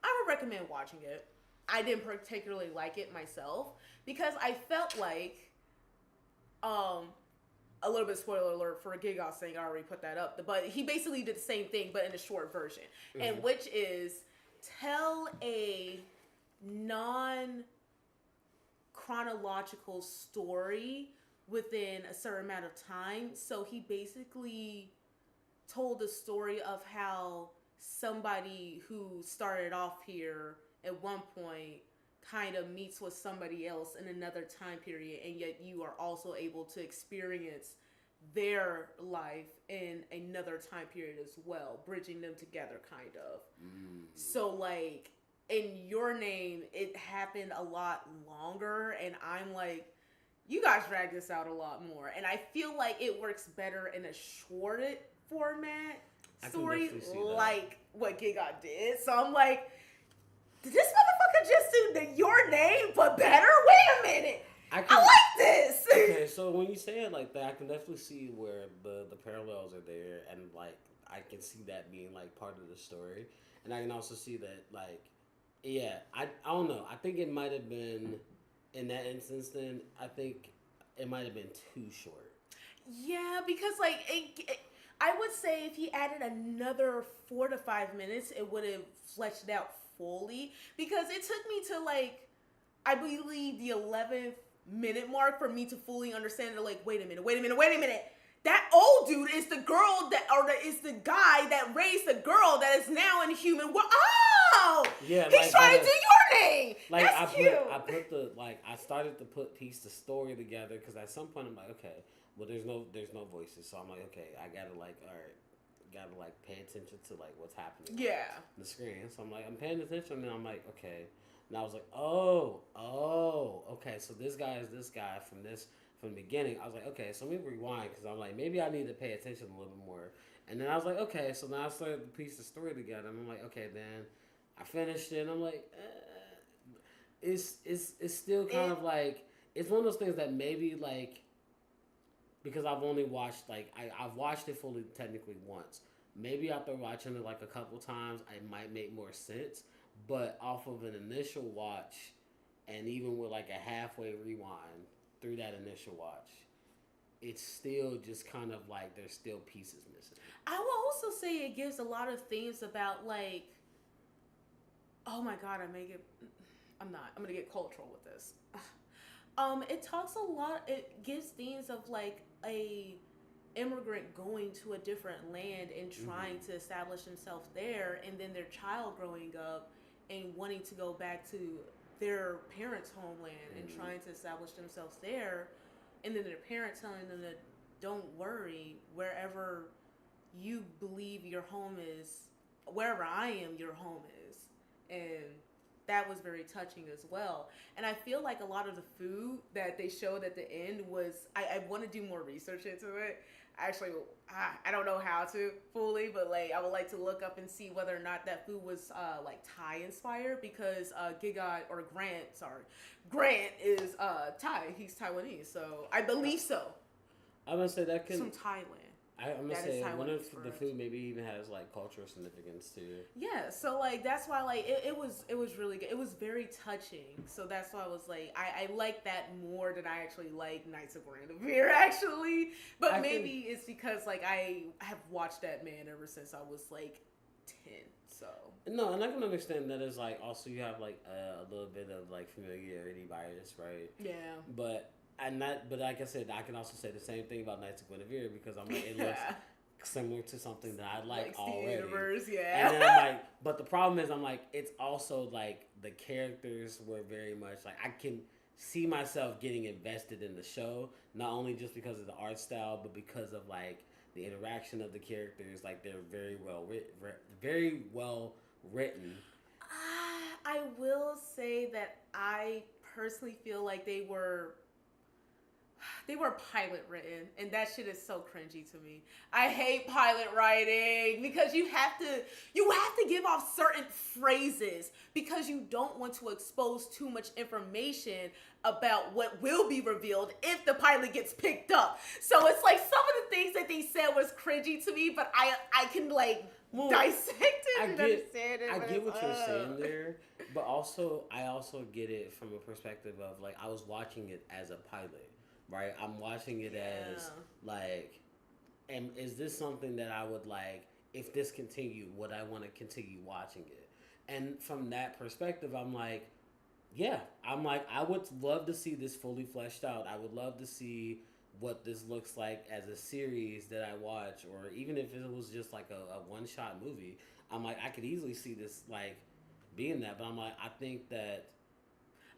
would recommend watching it. I didn't particularly like it myself because I felt like a little bit spoiler alert for Gigas saying I already put that up, but he basically did the same thing but in a short version, and which is tell a non chronological story within a certain amount of time. So he basically told the story of how somebody who started off here at one point kind of meets with somebody else in another time period, and yet you are also able to experience their life in another time period as well, bridging them together kind of. So like in Your Name, it happened a lot longer, and I'm like, you guys drag this out a lot more, and I feel like it works better in a shorted format story like what Giga did. So I'm like, did this motherfucker just do the Your Name but better? Wait a minute. I like this. Okay, so when you say it like that, I can definitely see where the parallels are there, and like I can see that being like part of the story, and I can also see that like, yeah, I don't know. I think it might have been in that instance. Then I think it might have been too short. Yeah, because like I would say if he added another 4 to 5 minutes, it would have fleshed out fully. Because it took me to like, I believe the 11th minute mark for me to fully understand it. Like, wait a minute. That old dude is the girl that, or is the guy that raised the girl that is now in human world. Oh, yeah, he's trying to do Your Name. Like that's cute. I started to piece the story together because at some point I'm like, okay, well there's no voices, so I'm like, okay, I gotta like, all right, gotta like pay attention to like what's happening. Yeah. On the screen. So I'm like, I'm paying attention, and I'm like, okay. And I was like, oh, okay. So this guy is this guy from the beginning. I was like, okay. So let me rewind because I'm like, maybe I need to pay attention a little bit more. And then I was like, okay. So now I started to piece the story together. And I'm like, okay. Then I finished it. And I'm like, it's still kind of like, it's one of those things that maybe like, because I've only watched like I've watched it fully technically once. Maybe after watching it like a couple times, it might make more sense. But off of an initial watch, and even with like a halfway rewind through that initial watch, it's still just kind of like there's still pieces missing. I will also say it gives a lot of things about like, oh my god, I'm gonna get cultural with this. It talks a lot. It gives themes of like a immigrant going to a different land and trying to establish themselves there, and then their child growing up and wanting to go back to their parents' homeland and trying to establish themselves there, and then their parents telling them that don't worry, wherever you believe your home is, wherever I am, your home is. And that was very touching as well. And I feel like a lot of the food that they showed at the end was, I want to do more research into it. Actually, I don't know how to fully, but like I would like to look up and see whether or not that food was like Thai inspired, because Grant is Thai. He's Taiwanese, so I believe so. I'm gonna say that can from Thailand. I'm gonna That is say one Taiwanese of for the us. food maybe even has like cultural significance too. Yeah, so like that's why like it was really good. It was very touching. So that's why I was like I like that more than I actually like Knights of Guinevere actually. But I can maybe it's because like I have watched that man ever since I was like 10. So no, and I can understand that as like also you have like a little bit of like familiarity bias, right? yeah. But and that, but like I said, I can also say the same thing about Knights of Guinevere because I'm like it looks similar to something that I like Like Steven already. Universe, And yeah. then I'm like, but the problem is, I'm like, it's also like the characters were very much like I can see myself getting invested in the show, not only just because of the art style, but because of like the interaction of the characters. Like they're very well written. I will say that I personally feel like they were pilot written, and that shit is so cringy to me. I hate pilot writing because you have to give off certain phrases because you don't want to expose too much information about what will be revealed if the pilot gets picked up. So it's like some of the things that they said was cringy to me, but I can like Well, dissect I it and get understand it. I But get it's what you're saying there, but also I also get it from a perspective of like I was watching it as a pilot, right? I'm watching it as yeah. like, and is this something that I would like? If this continued, would I want to continue watching it? And from that perspective, I'm like, yeah, I'm like, I would love to see this fully fleshed out. I would love to see what this looks like as a series that I watch, or even if it was just like a one shot movie. I'm like, I could easily see this like being that, but I'm like, I think that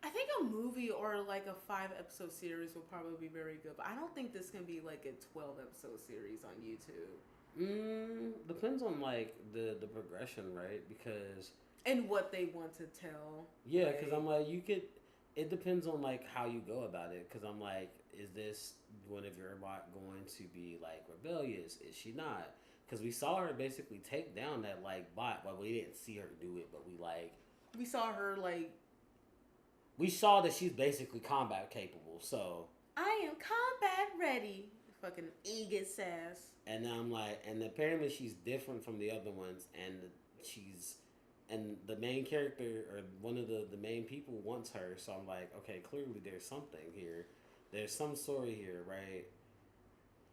I think a movie or like a 5 episode series will probably be very good, but I don't think this can be like a 12 episode series on YouTube. depends on like the progression, right? Because And what they want to tell. yeah, because Like, I'm like, you could. It depends on like how you go about it. Because I'm like, is this one of your bot going to be like rebellious? Is she not? Because we saw her basically take down that like bot. Well, we didn't see her do it, but we like we saw her like, we saw that she's basically combat capable. So I am combat ready. Fucking Aegis ass. and now I'm like, and apparently she's different from the other ones, and she's and the main character or one of the main people wants her. So I'm like, okay, clearly there's something here. There's some story here, right?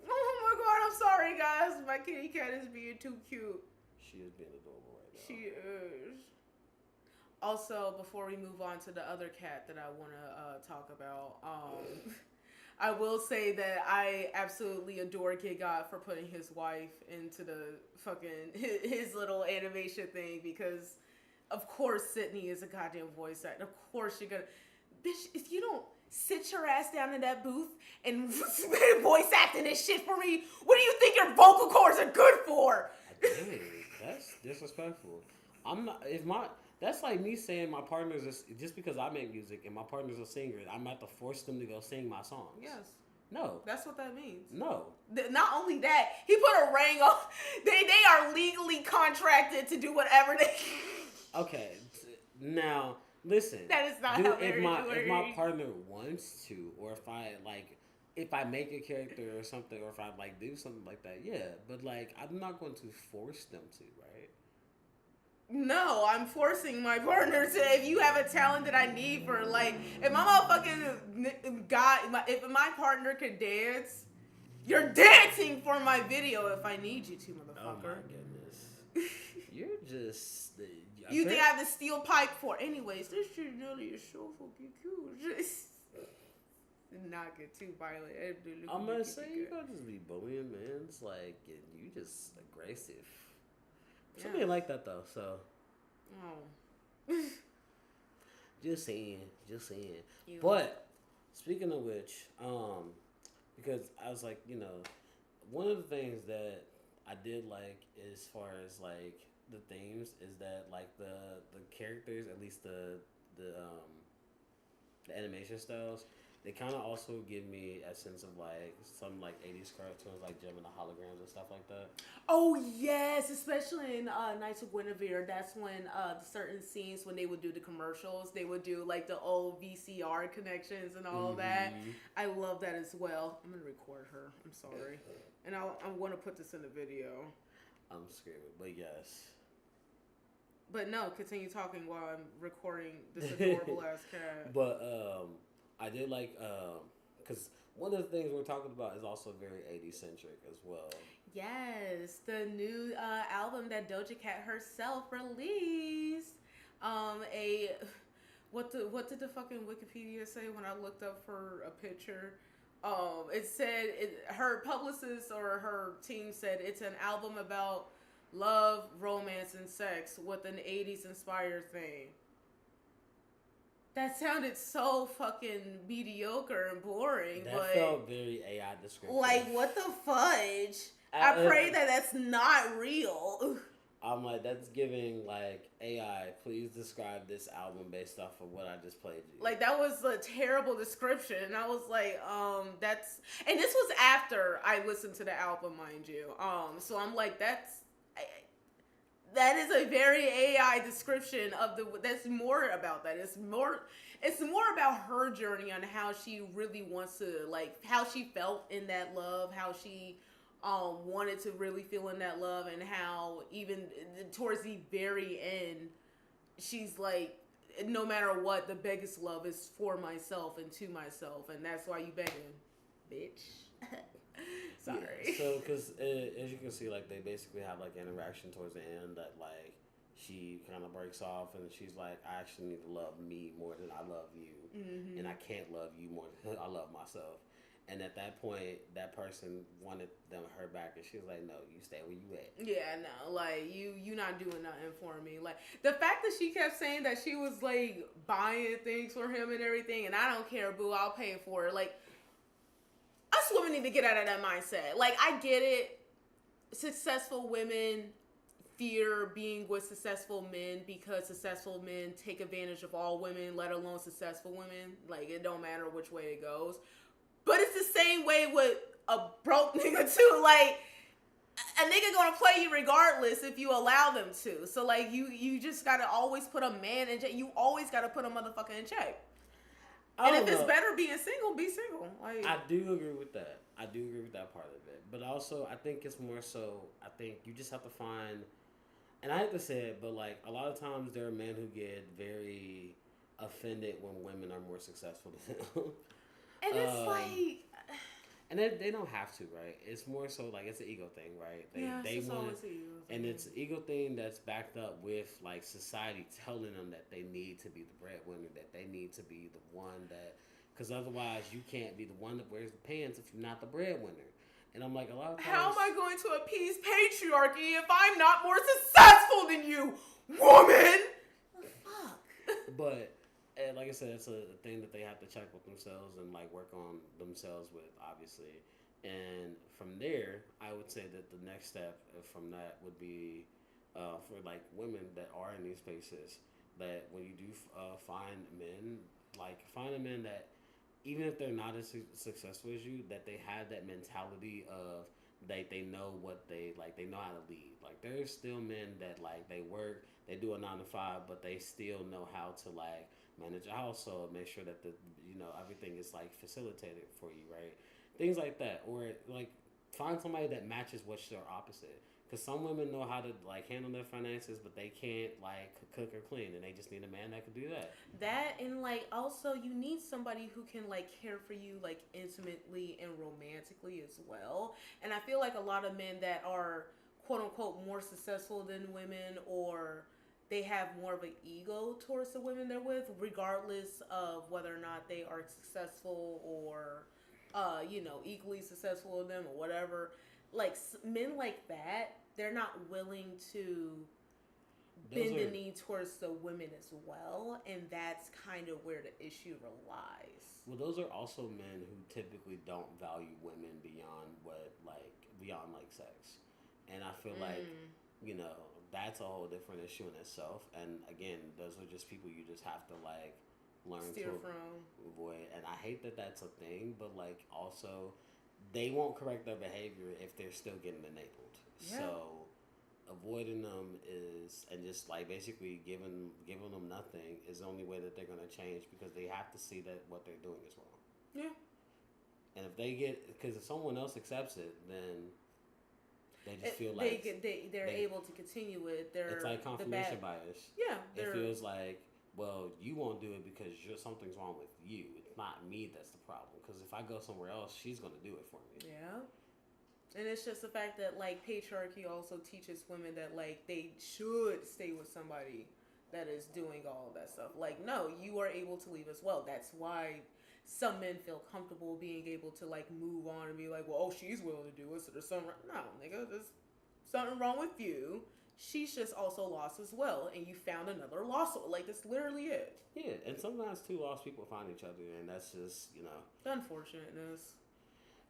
Oh my god, I'm sorry guys. My kitty cat is being too cute. She is being adorable right now. She is. Also, before we move on to the other cat that I want to talk about, I will say that I absolutely adore Kid God for putting his wife into the fucking his little animation thing because, of course, Sydney is a goddamn voice actor. Of course, you're gonna, bitch. If you don't sit your ass down in that booth and voice acting this shit for me, what do you think your vocal cords are good for? Dang, that's disrespectful. I'm not. If my that's like me saying my partner's just because I make music and my partner's a singer, I'm about to force them to go sing my songs. Yes. No. That's what that means. No. Not only that, he put a ring on. They are legally contracted to do whatever they. Okay. Now listen. That is not do, how if marriage if my works. partner wants to, or if I make a character or something, or if I like do something like that, yeah. But like I'm not going to force them to, right? No, I'm forcing my partner to. If you have a talent that I need for, like, if my motherfucking guy, if my partner could dance, you're dancing for my video if I need you to, Oh my motherfucker. goodness. You're just. You think I have the steel pipe for? Anyways, this shit really is so fucking cute. Just not get too violent. I'm gonna say you gotta just be bullying, man. It's like you just aggressive. Somebody like that though, so. Oh. Just saying. You. But speaking of which, because I was like, one of the things that I did like as far as like the themes is that like the characters, at least the animation styles, They kind of also give me a sense of like some like 80s cartoons like Gem and the Holograms and stuff like that. Oh yes, especially in Knights of Guinevere. That's when certain scenes when they would do the commercials, they would do like the old VCR connections and all that. Mm-hmm. I love that as well. I'm gonna record her. I'm sorry, and I'm gonna put this in the video. I'm screaming, but yes. But no, continue talking while I'm recording this adorable ass cat. But I did like because one of the things we're talking about is also very 80s centric as well. Yes, the new album that Doja Cat herself released. A what did the fucking Wikipedia say when I looked up for a picture? It said her publicist or her team said it's an album about love, romance, and sex with an 80s inspired theme. That sounded so fucking mediocre and boring. That but felt very AI descriptive. like, what the fudge? I pray that that's not real. I'm like, that's giving like AI. Please describe this album based off of what I just played you. Like, that was a terrible description. And I was like, that's. And this was after I listened to the album, mind you. So I'm like, that is a very AI description of the. That's more about that. It's more about her journey on how she really wants to, like, how she felt in that love, how she wanted to really feel in that love, and how even towards the very end, she's like, no matter what, the biggest love is for myself and to myself, and that's why you begging, bitch. Sorry. Yeah, so, because as you can see, like, they basically have, like, interaction towards the end that, like, she kind of breaks off and she's like, I actually need to love me more than I love you. Mm-hmm. And I can't love you more than I love myself. And at that point, that person wanted her back, and she was like, "No, you stay where you at." Yeah, no, like you not doing nothing for me. Like the fact that she kept saying that she was like buying things for him and everything, and I don't care, boo, I'll pay for it. Like, us women need to get out of that mindset. Like, I get it. Successful women fear being with successful men because successful men take advantage of all women, let alone successful women. Like, it don't matter which way it goes. But it's the same way with a broke nigga too. Like, a nigga gonna play you regardless if you allow them to. So like, you just gotta always put a man in check. You always gotta put a motherfucker in check. And if it's better being single, be single. Like, I do agree with that. I do agree with that part of it. But also, I think it's more so, I think you just have to find, and I hate to say it, but like, a lot of times there are men who get very offended when women are more successful than them. and it's like, and they don't have to, right? It's more so like it's an ego thing, right? They want, and it's an ego thing that's backed up with like society telling them that they need to be the breadwinner, that they need to be the one that, because otherwise you can't be the one that wears the pants if you're not the breadwinner. And I'm like, a lot of times, how am I going to appease patriarchy if I'm not more successful than you, woman? Fuck. But and like I said, it's a thing that they have to check with themselves and like work on themselves with, obviously. And from there, I would say that the next step from that would be for like women that are in these spaces, that when you do find men, like find a man that even if they're not as successful as you, that they have that mentality of they know what they like, they know how to lead. Like there's still men that like they work, they do a 9 to 5, but they still know how to like manage a household, make sure that the everything is like facilitated for you, right? Things like that, or like find somebody that matches what's your opposite. Because some women know how to like handle their finances, but they can't like cook or clean, and they just need a man that can do that. That, and like also you need somebody who can like care for you like intimately and romantically as well. And I feel like a lot of men that are quote unquote more successful than women, or they have more of an ego towards the women they're with, regardless of whether or not they are successful or equally successful with them or whatever. Like men like that, they're not willing to bend the knee towards the women as well, and that's kind of where the issue relies. Well, those are also men who typically don't value women beyond sex, and I feel like that's a whole different issue in itself. And again, those are just people you just have to like learn steer to from. avoid. And I hate that that's a thing, but like also, they won't correct their behavior if they're still getting enabled. Yeah. So avoiding them is, and just like basically giving them nothing is the only way that they're gonna change, because they have to see that what they're doing is wrong. Yeah. And if they get, because if someone else accepts it, then they just feel They like get they're able to continue with their it's like confirmation bias. Yeah, It feels like, well, you won't do it because something's wrong with you. It's not me that's the problem. Because if I go somewhere else, she's gonna do it for me. yeah. And it's just the fact that like patriarchy also teaches women that like they should stay with somebody that is doing all of that stuff. Like, no, you are able to leave as well. That's why some men feel comfortable being able to like move on and be like, well, oh, she's willing to do it, so there's something no, nigga, there's something wrong with you. She's just also lost as well, and you found another lost soul. Like, that's literally it. Yeah, and sometimes two lost people find each other, and that's just, The unfortunateness.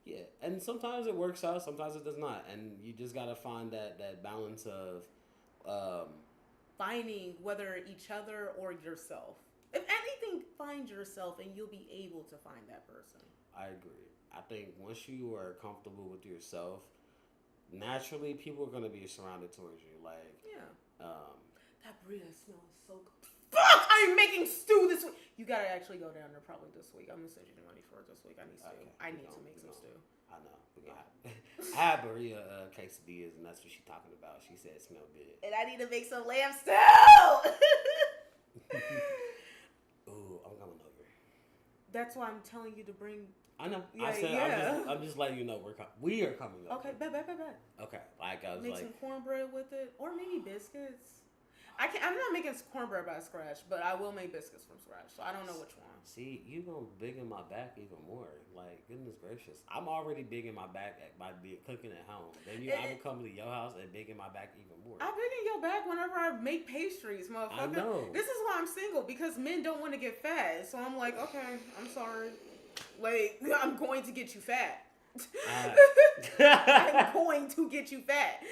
Yeah, and sometimes it works out, sometimes it does not, and you just gotta find that balance of finding whether each other or yourself. If anything, find yourself, and you'll be able to find that person. I agree. I think once you are comfortable with yourself, naturally people are gonna be surrounded towards you. Like, yeah, that burrito smells so good. Fuck! I'm making stew this week. You gotta actually go down there probably this week. I'm gonna send you the money for it this week. I need stew. Okay, I need to make some stew. I know. I had Maria quesadillas, and that's what she's talking about. She said it smelled good. And I need to make some lamb stew. Ooh, I'm coming over. That's why I'm telling you to bring. I know. Yeah, I said. yeah. I'm just letting you know we are coming over. Okay, bet. Okay, like I was make like, some cornbread with it, or maybe biscuits. I'm not making cornbread by scratch, but I will make biscuits from scratch. So I don't know which one. See, you gonna big in my back even more. Like, goodness gracious, I'm already big in my back by cooking at home. Then I will come to your house and big in my back even more. I big in your back whenever I make pastries, motherfucker. I know. This is why I'm single, because men don't want to get fat. So I'm like, okay, I'm sorry. Like, I'm going to get you fat. I'm going to get you fat.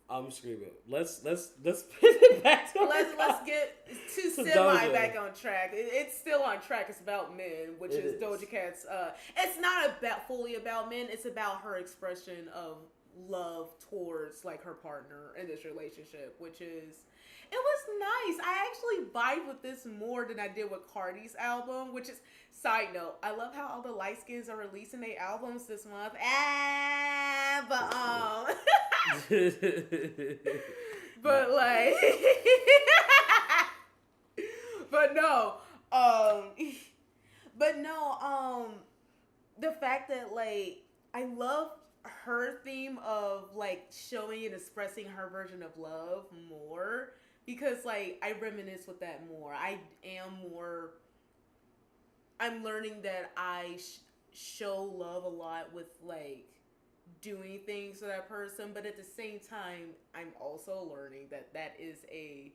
I'm screaming. Let's pivot back to let's get to semi Doja. back on track. It's still on track. It's about men, which is Doja Cat's. It's not fully about men. It's about her expression of love towards like her partner in this relationship, which is. It was nice. I actually vibe with this more than I did with Cardi's album, which is, side note, I love how all the light skins are releasing their albums this month. But like, the fact that like, I love her theme of like showing and expressing her version of love more. Because, like, I reminisce with that more. I'm learning that I show love a lot with, like, doing things for that person. But at the same time, I'm also learning that is a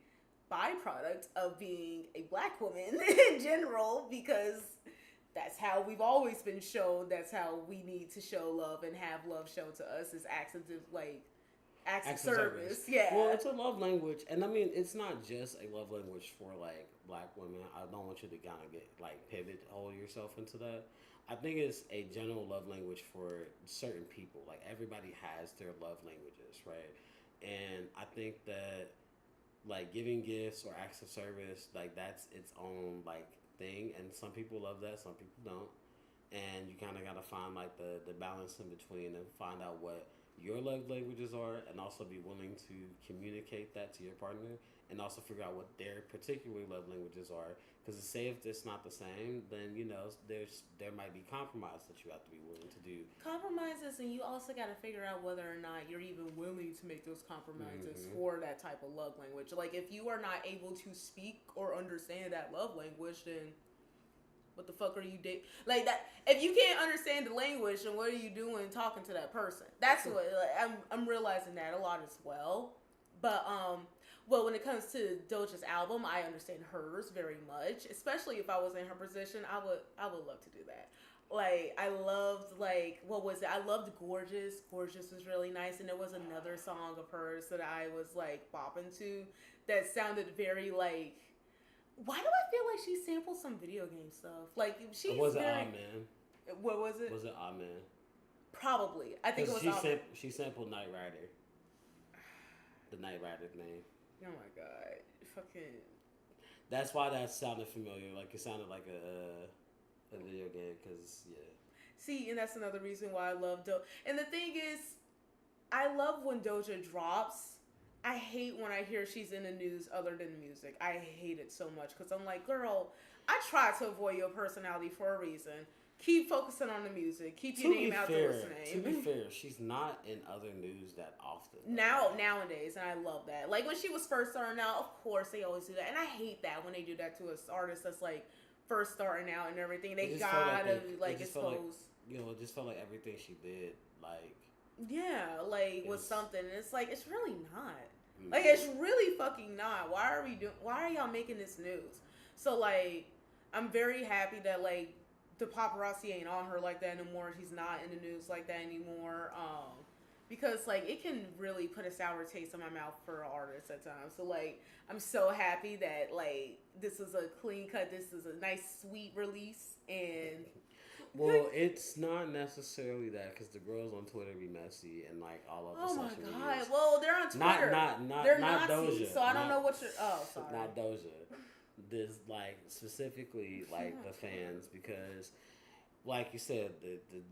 byproduct of being a black woman in general. Because that's how we've always been shown. That's how we need to show love and have love shown to us as acts of, like, acts of service. Yeah. Well, it's a love language, and I mean, it's not just a love language for like black women. I don't want you to kind of get like pivot all yourself into that. I think it's a general love language for certain people. Like, everybody has their love languages, right? And I think that like giving gifts or acts of service, like that's its own like thing, and some people love that, some people don't, and you kind of gotta find like the balance in between and find out what your love languages are, and also be willing to communicate that to your partner, and also figure out what their particular love languages are. Because say if it's not the same, then there might be compromise that you have to be willing to do. Compromises, and you also got to figure out whether or not you're even willing to make those compromises for that type of love language. Like, if you are not able to speak or understand that love language, then what the fuck are you like that? If you can't understand the language, then what are you doing talking to that person? That's what I'm realizing that a lot as well. But well, when it comes to Doja's album, I understand hers very much. Especially if I was in her position, I would love to do that. Like, I loved, like, what was it? I loved Gorgeous. Gorgeous was really nice, and there was another song of hers that I was like bopping to that sounded very Why do I feel like she sampled some video game stuff? Like she's Was it very. Odd Man? What was it? Was it Odd Man? Probably. I think it Because was. she sampled Knight Rider. The Knight Rider name. Oh my god! Fucking. That's why that sounded familiar. Like it sounded like a video game. Cause yeah. See, and that's another reason why I love Doja. And the thing is, I love when Doja drops. I hate when I hear she's in the news other than music. I hate it so much because I'm like, girl, I try to avoid your personality for a reason. Keep focusing on the music. Keep your name out the name. To be fair, she's not in other news that often. Nowadays, and I love that. Like when she was first starting out, of course they always do that, and I hate that when they do that to an artist that's like first starting out and everything. They gotta expose. It just felt like everything she did, like. Yeah, like was something. And it's like it's really not. Mm-hmm. Like it's really fucking not. Why are y'all making this news? So like, I'm very happy that like the paparazzi ain't on her like that anymore. She's not in the news like that anymore. Because like it can really put a sour taste in my mouth for artists at times. So like, I'm so happy that like this is a clean cut. This is a nice sweet release and. Well, it's not necessarily that because the girls on Twitter be messy and like all of the social media. Oh my god! Well, they're on Twitter. They're not Nazis, Doja. So I don't know what you're. Oh, sorry. Not Doja. This like specifically like the fans because, like you said,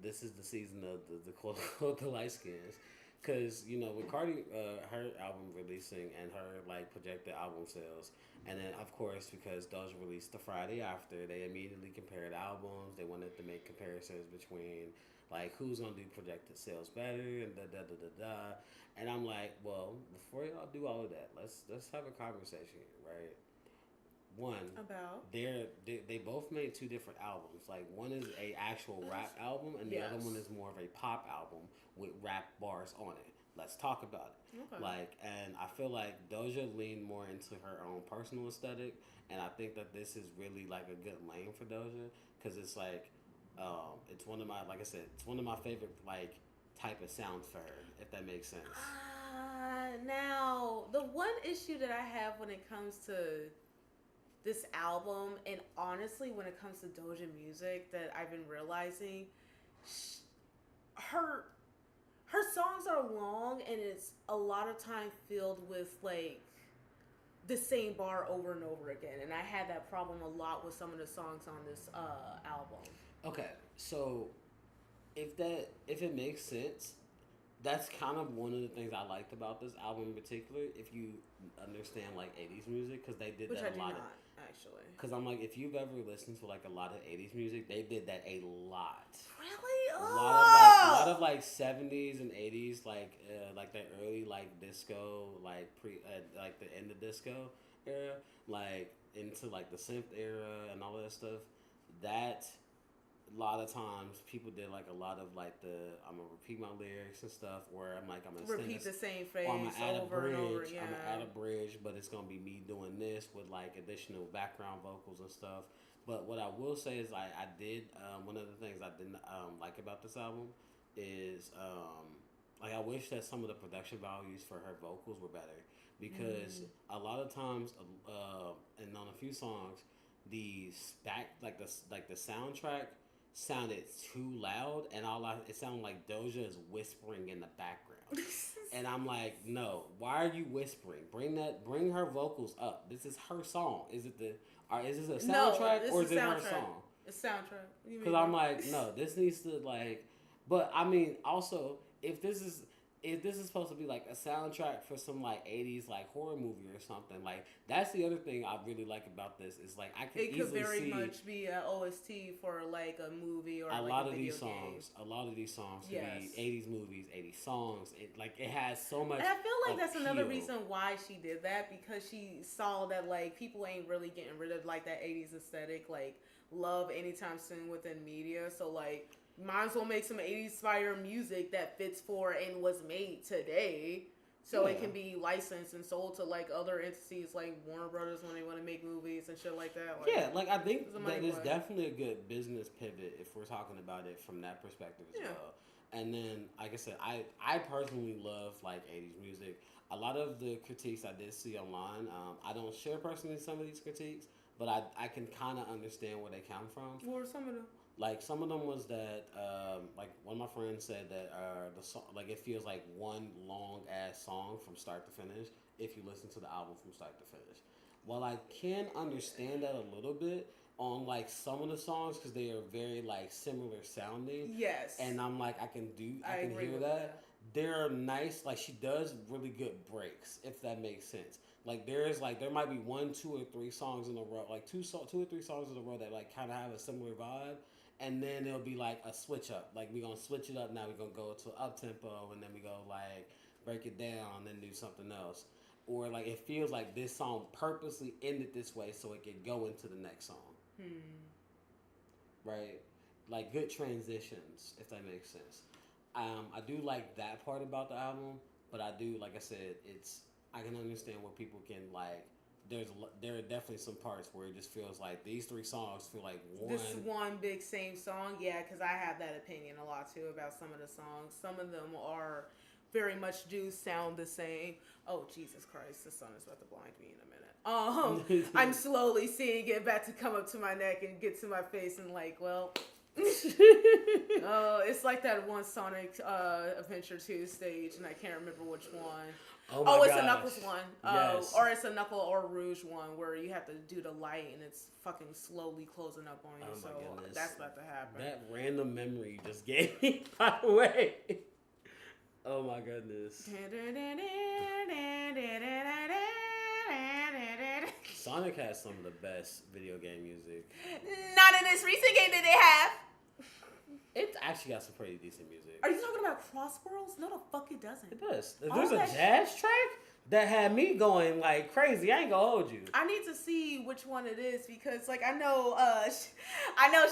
this is the season of the quote unquote the light skins. Because with Cardi, her album releasing and her like projected album sales, and then of course because Doja released the Friday after, they immediately compared albums. They wanted to make comparisons between like who's gonna do projected sales better and da da da da da. And I'm like, well, before y'all do all of that, let's have a conversation, right? One about they both made two different albums. Like one is a actual rap album, and the other one is more of a pop album with rap bars on it. Let's talk about it. Okay. Like, and I feel like Doja leaned more into her own personal aesthetic, and I think that this is really like a good lane for Doja because it's like, it's one of my like I said, it's one of my favorite like type of sounds for her, if that makes sense. Now the one issue that I have when it comes to this album, and honestly when it comes to Doja music that I've been realizing, her songs are long and it's a lot of time filled with like the same bar over and over again, and I had that problem a lot with some of the songs on this album. Okay, so if it makes sense, that's kind of one of the things I liked about this album in particular. If you understand like 80s music, because they did Which that I a lot. Actually, because I'm like, if you've ever listened to like a lot of 80s music, they did that a lot. Really? A lot of like 70s and 80s, like the early like disco, like like the end of disco era, like into like the synth era and all that stuff. That a lot of times people did like a lot of like I'm gonna repeat my lyrics and stuff, or I'm gonna repeat the same phrase I'm gonna add over a bridge. and over. Yeah. I'm gonna add a bridge, but it's gonna be me doing this with like additional background vocals and stuff. But what I will say is I did one of the things I didn't like about this album is like I wish that some of the production values for her vocals were better because a lot of times and on a few songs the soundtrack sounded too loud, and it sounded like Doja is whispering in the background. And I'm like, no, why are you whispering? Bring her vocals up. This is her song. Is this a soundtrack or is it her song? It's soundtrack. Because I'm like, no, this needs to like. But I mean, also, if this is supposed to be like a soundtrack for some like 80s like horror movie or something, like that's the other thing I really like about this is like I could very much be an OST for like a movie or a like lot a of video these game. songs. A lot of these songs could be 80s movies, 80s songs. It has so much. And I feel like that's appeal. another reason why she did that, because she saw that like people ain't really getting rid of like that 80s aesthetic like love anytime soon within media. So like, might as well make some 80s fire music that fits for and was made today, so it can be licensed and sold to like other entities like Warner Brothers when they want to make movies and shit like that. Like I think that is definitely a good business pivot if we're talking about it from that perspective as well. And then, like I said, I personally love like 80s music. A lot of the critiques I did see online, I don't share personally some of these critiques, but I can kind of understand where they come from. What were some of them? Like some of them was that like one of my friends said that the song, like it feels like one long ass song from start to finish if you listen to the album from start to finish. Well, I can understand that a little bit on like some of the songs because they are very like similar sounding. Yes. And I'm like I can agree hear with that. They're nice. Like she does really good breaks, if that makes sense. Like there might be one, two, or three songs in a row, like two or three songs in a row that like kind of have a similar vibe, and then it'll be like a switch up. Like we're gonna switch it up now. We're gonna go to up tempo, and then we go like break it down, and then do something else. Or like it feels like this song purposely ended this way so it could go into the next song. Right? Like good transitions, if that makes sense. I do like that part about the album, but I do, like I said, I can understand where people can like. There are definitely some parts where it just feels like these three songs feel like one. This one big same song, yeah, because I have that opinion a lot too about some of the songs. Some of them are very much do sound the same. Oh Jesus Christ, the sun is about to blind me in a minute. I'm slowly seeing it about to come up to my neck and get to my face and like, well. It's like that one Sonic Adventure 2 stage, and I can't remember which one. Oh, it's a Knuckles one. Yes. Or it's a Knuckle or Rouge one where you have to do the light and it's fucking slowly closing up on you. Oh so my goodness. that's about to happen. That random memory you just gave me, by the way. Oh my goodness. Sonic has some of the best video game music. Not in this recent game that they have. It's actually got some pretty decent music. Are you talking about Cross Worlds? No, the fuck it doesn't. It does. There's a jazz track that had me going like crazy. I ain't gonna hold you. I need to see which one it is because like I know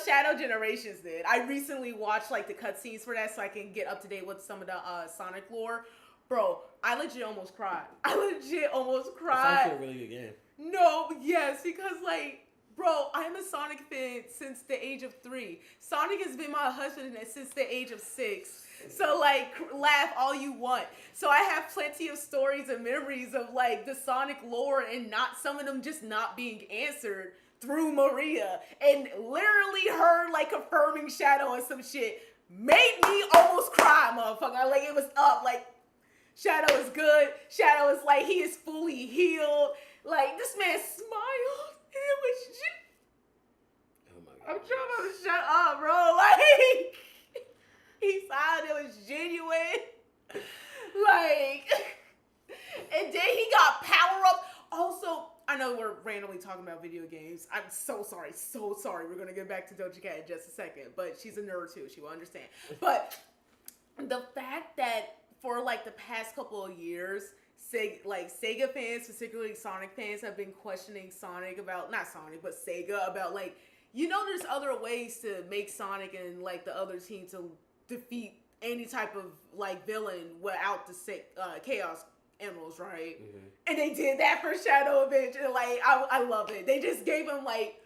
Shadow Generations did. I recently watched like the cutscenes for that so I can get up to date with some of the Sonic lore. Bro, I legit almost cried. It's actually a really good game. No, yes, because like bro, I'm a Sonic fan since the age of 3. Sonic has been my husband since the age of 6. So, like, laugh all you want. So, I have plenty of stories and memories of, like, the Sonic lore and not some of them just not being answered through Maria. And literally her, like, confirming Shadow and some shit made me almost cry, motherfucker. Like, it was up. Like, Shadow is good. Shadow is, like, he is fully healed. Like, this man smiled. It was oh my God. I'm trying to shut up, bro. Like, he smiled. It was genuine. Like, and then he got power up. Also, I know we're randomly talking about video games. I'm so sorry. We're going to get back to Doja Cat in just a second. But she's a nerd, too. She will understand. But the fact that for, like, the past couple of years, Sega fans, particularly Sonic fans, have been questioning Sonic about, not Sonic, but Sega about, like, you know, there's other ways to make Sonic and, like, the other team to defeat any type of, like, villain without the Chaos Emeralds, right? Mm-hmm. And they did that for Shadow Adventure. Like, I love it. They just gave him, like,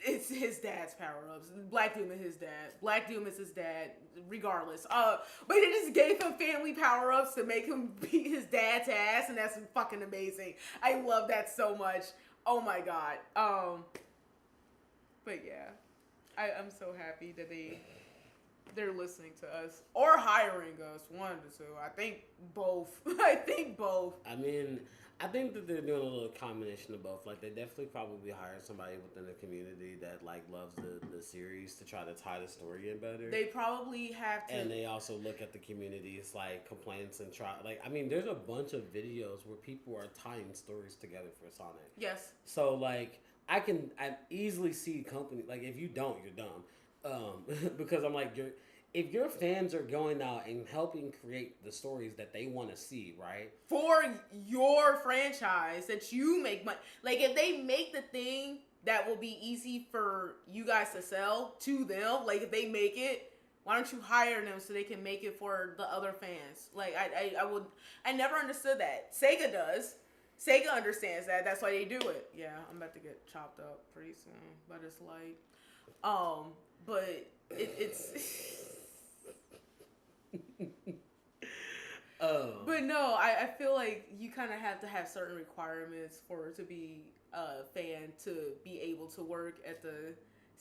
it's his dad's power-ups. Black Doom is his dad. Black Doom is his dad, regardless. But they just gave him family power-ups to make him beat his dad's ass, and that's fucking amazing. I love that so much. Oh my god. But yeah, I'm so happy that they're listening to us or hiring us. One of the two. I think both. I mean, I think that they're doing a little combination of both. Like, they definitely probably hired somebody within the community that, like, loves the series to try to tie the story in better. They probably have to. And they also look at the community's, like, complaints and try. Like, I mean, there's a bunch of videos where people are tying stories together for Sonic. Yes. So, like, I easily see company. Like, if you don't, you're dumb. Because I'm like, if your fans are going out and helping create the stories that they want to see, right? For your franchise that you make money. Like, if they make the thing that will be easy for you guys to sell to them, like, if they make it, why don't you hire them so they can make it for the other fans? Like, I never understood that. Sega does. Sega understands that. That's why they do it. Yeah, I'm about to get chopped up pretty soon by this light. But it's... But no, I feel like you kind of have to have certain requirements for to be a fan to be able to work at the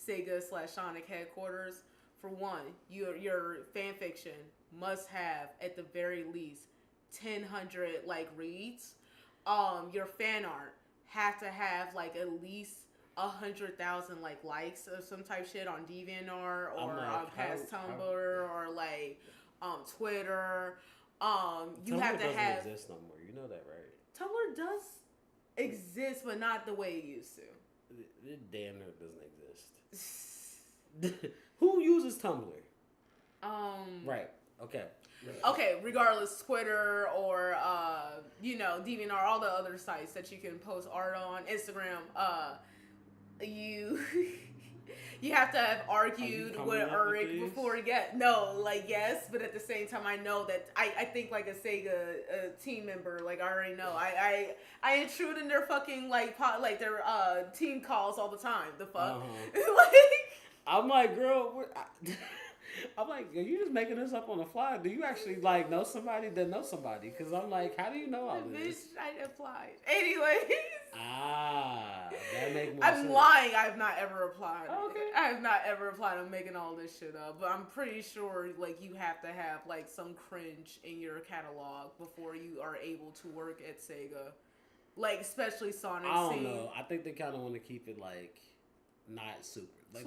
Sega/Sonic headquarters. For one, your fan fiction must have at the very least 1,000 like reads. Your fan art have to have like at least 100,000 like likes or some type shit on DeviantArt or like, past Tumblr how or like Twitter. You Tumblr have to doesn't have exist no more. You know that, right? Tumblr does exist, but not the way it used to. It damn near doesn't exist. Who uses Tumblr? Right. Okay. Okay. Regardless, Twitter or DeviantArt, all the other sites that you can post art on, Instagram. You you have to have argued with Eric before you get yes, but at the same time I know that I think like a Sega team member, like I already know I intrude in their fucking like their team calls all the time. The fuck, like I'm like, girl, I'm like, are you just making this up on the fly? Do you actually like know somebody that knows somebody? Because I'm like, how do you know all this? Bitch, I applied. Anyways. That makes more sense. I'm lying. I have not ever applied. Okay. I have not ever applied. I'm making all this shit up. But I'm pretty sure like you have to have like some cringe in your catalog before you are able to work at Sega. Like especially Sonic. I don't know. I think they kind of want to keep it like not super. Like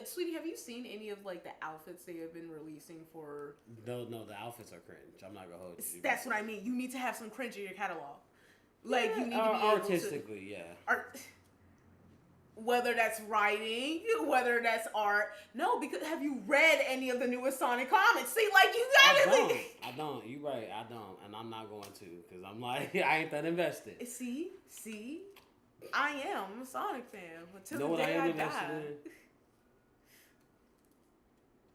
Sweetie, have you seen any of like the outfits they have been releasing for? No, the outfits are cringe. I'm not gonna hold you. That's what I mean. You need to have some cringe in your catalog. Like you need to be artistically, whether that's writing, whether that's art. No, because have you read any of the newest Sonic comics? See, like you gotta. I don't. You right. I don't, and I'm not going to because I'm like I ain't that invested. See, I am. I'm a Sonic fan. Until you know the day what I am I invested die. in?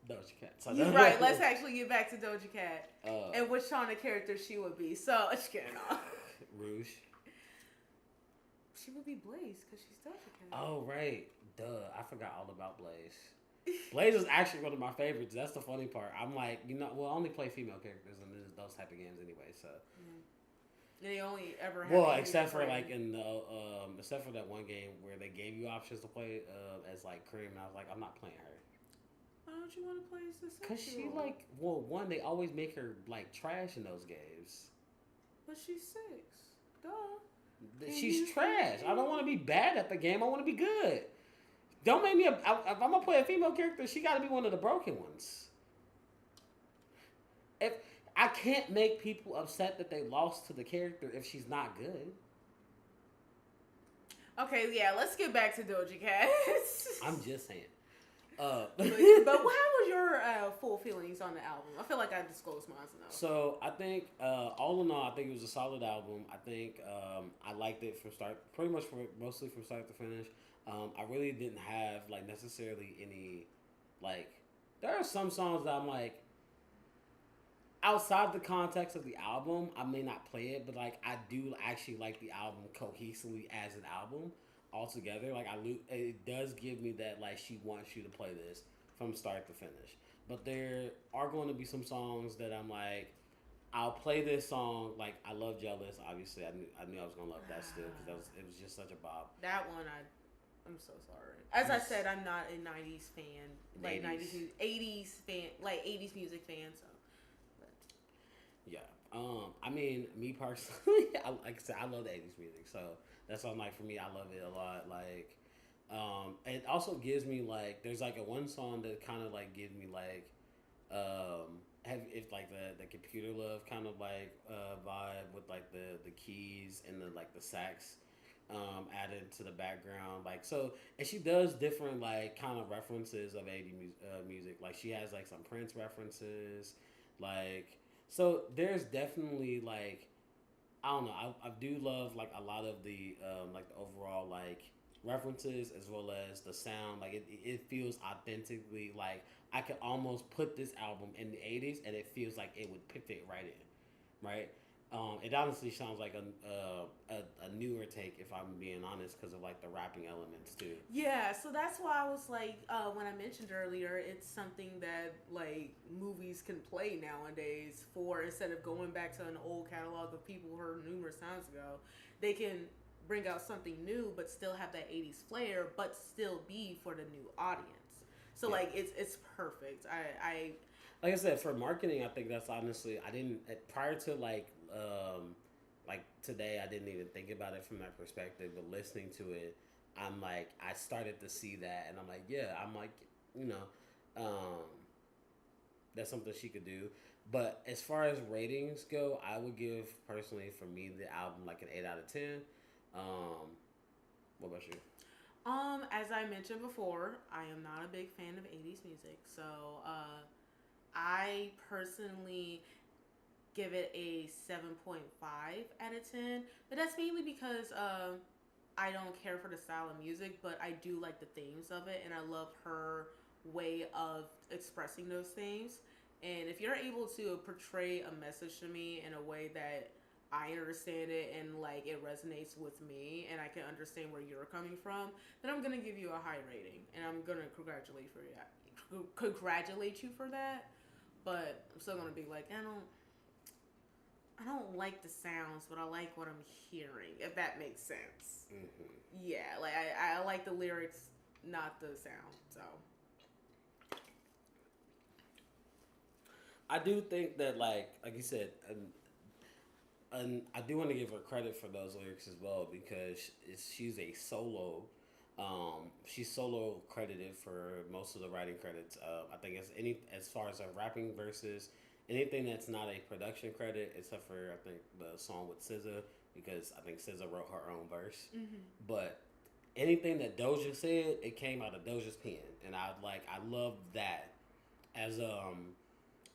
Doja Cat. You're right. Let's actually get back to Doja Cat and which Sonic character she would be. So, just kidding. Rouge. She would be Blaze because she's Doja Cat. Oh, right. Duh. I forgot all about Blaze. Blaze is actually one of my favorites. That's the funny part. I'm like, I only play female characters in those type of games anyway, so. They only ever have. Well, except for like in the except for that one game where they gave you options to play as like Cream, and I was like, I'm not playing her. Why don't you want to play as the sexual? Cause she like, well, one, they always make her like trash in those games. But she's 6. Duh. She's trash. I don't want to be bad at the game. I want to be good. Don't make me if I'm gonna play a female character, she got to be one of the broken ones. If I can't make people upset that they lost to the character if she's not good. Okay, yeah, let's get back to Doja Cat. I'm just saying. But how was your full feelings on the album? I feel like I disclosed mine enough. So I think, all in all, I think it was a solid album. I think I liked it mostly from start to finish. I really didn't have like necessarily any like. There are some songs that I'm like. Outside the context of the album, I may not play it, but like I do actually like the album cohesively as an album altogether. Like it does give me that like she wants you to play this from start to finish. But there are going to be some songs that I'm like, I'll play this song. Like I love Jealous. Obviously, I knew I was gonna love that still because it was just such a bop. That one I'm so sorry. As I said, I'm not a '90s fan, like 80s fan, like 80s music fan. So. Yeah. I mean, me personally, like I said, I love the 80s music, so that's why I'm like, for me, I love it a lot. Like, it also gives me like, there's like a one song that kind of like gives me like, if like the computer love kind of like vibe with like the keys and the like the sax added to the background, like so, and she does different like kind of references of 80s music. Like she has like some Prince references, like. So there's definitely like, I don't know, I do love like a lot of the like the overall like references as well as the sound. Like it feels authentically like I could almost put this album in the 80s and it feels like it would fit right in, right? It honestly sounds like a newer take, if I'm being honest, because of like the rapping elements too. Yeah, so that's why I was like, when I mentioned earlier, it's something that like movies can play nowadays. For instead of going back to an old catalog of people who heard numerous times ago, they can bring out something new, but still have that '80s flair, but still be for the new audience. So Yeah. like, it's perfect. I Like I said, for marketing, I think that's honestly I didn't prior to like today I didn't even think about it from that perspective, but listening to it, I'm like I started to see that, and I'm like yeah, I'm like you know, um, that's something she could do. But as far as ratings go, I would give personally for me the album like an 8 out of 10. Um, what about you? as I mentioned before, I am not a big fan of '80s music, so I personally give it a 7.5 out of 10. But that's mainly because I don't care for the style of music, but I do like the themes of it, and I love her way of expressing those themes. And if you're able to portray a message to me in a way that I understand it and like it resonates with me and I can understand where you're coming from, then I'm gonna give you a high rating and I'm gonna congratulate you for that. But I'm still gonna be like, I don't like the sounds, but I like what I'm hearing. If that makes sense. Hmm. Yeah, like I like the lyrics, not the sound. So I do think that like you said, and I do want to give her credit for those lyrics as well because she's a solo. She's solo credited for most of the writing credits. I think as far as a rapping versus anything that's not a production credit, except for I think the song with SZA because I think SZA wrote her own verse. But anything that Doja said, it came out of Doja's pen, and I love that as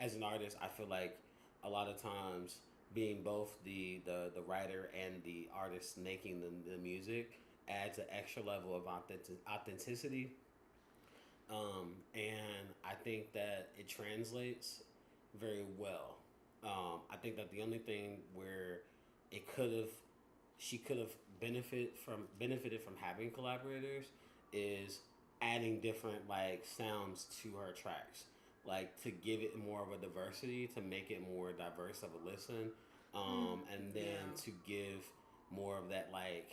as an artist, I feel like a lot of times being both the writer and the artist making the music adds an extra level of authenticity. And I think that it translates very well. I think that the only thing where it could have she could have benefited from having collaborators is adding different like sounds to her tracks, like to give it more of a diversity, to make it more diverse of a listen, and then yeah, to give more of that like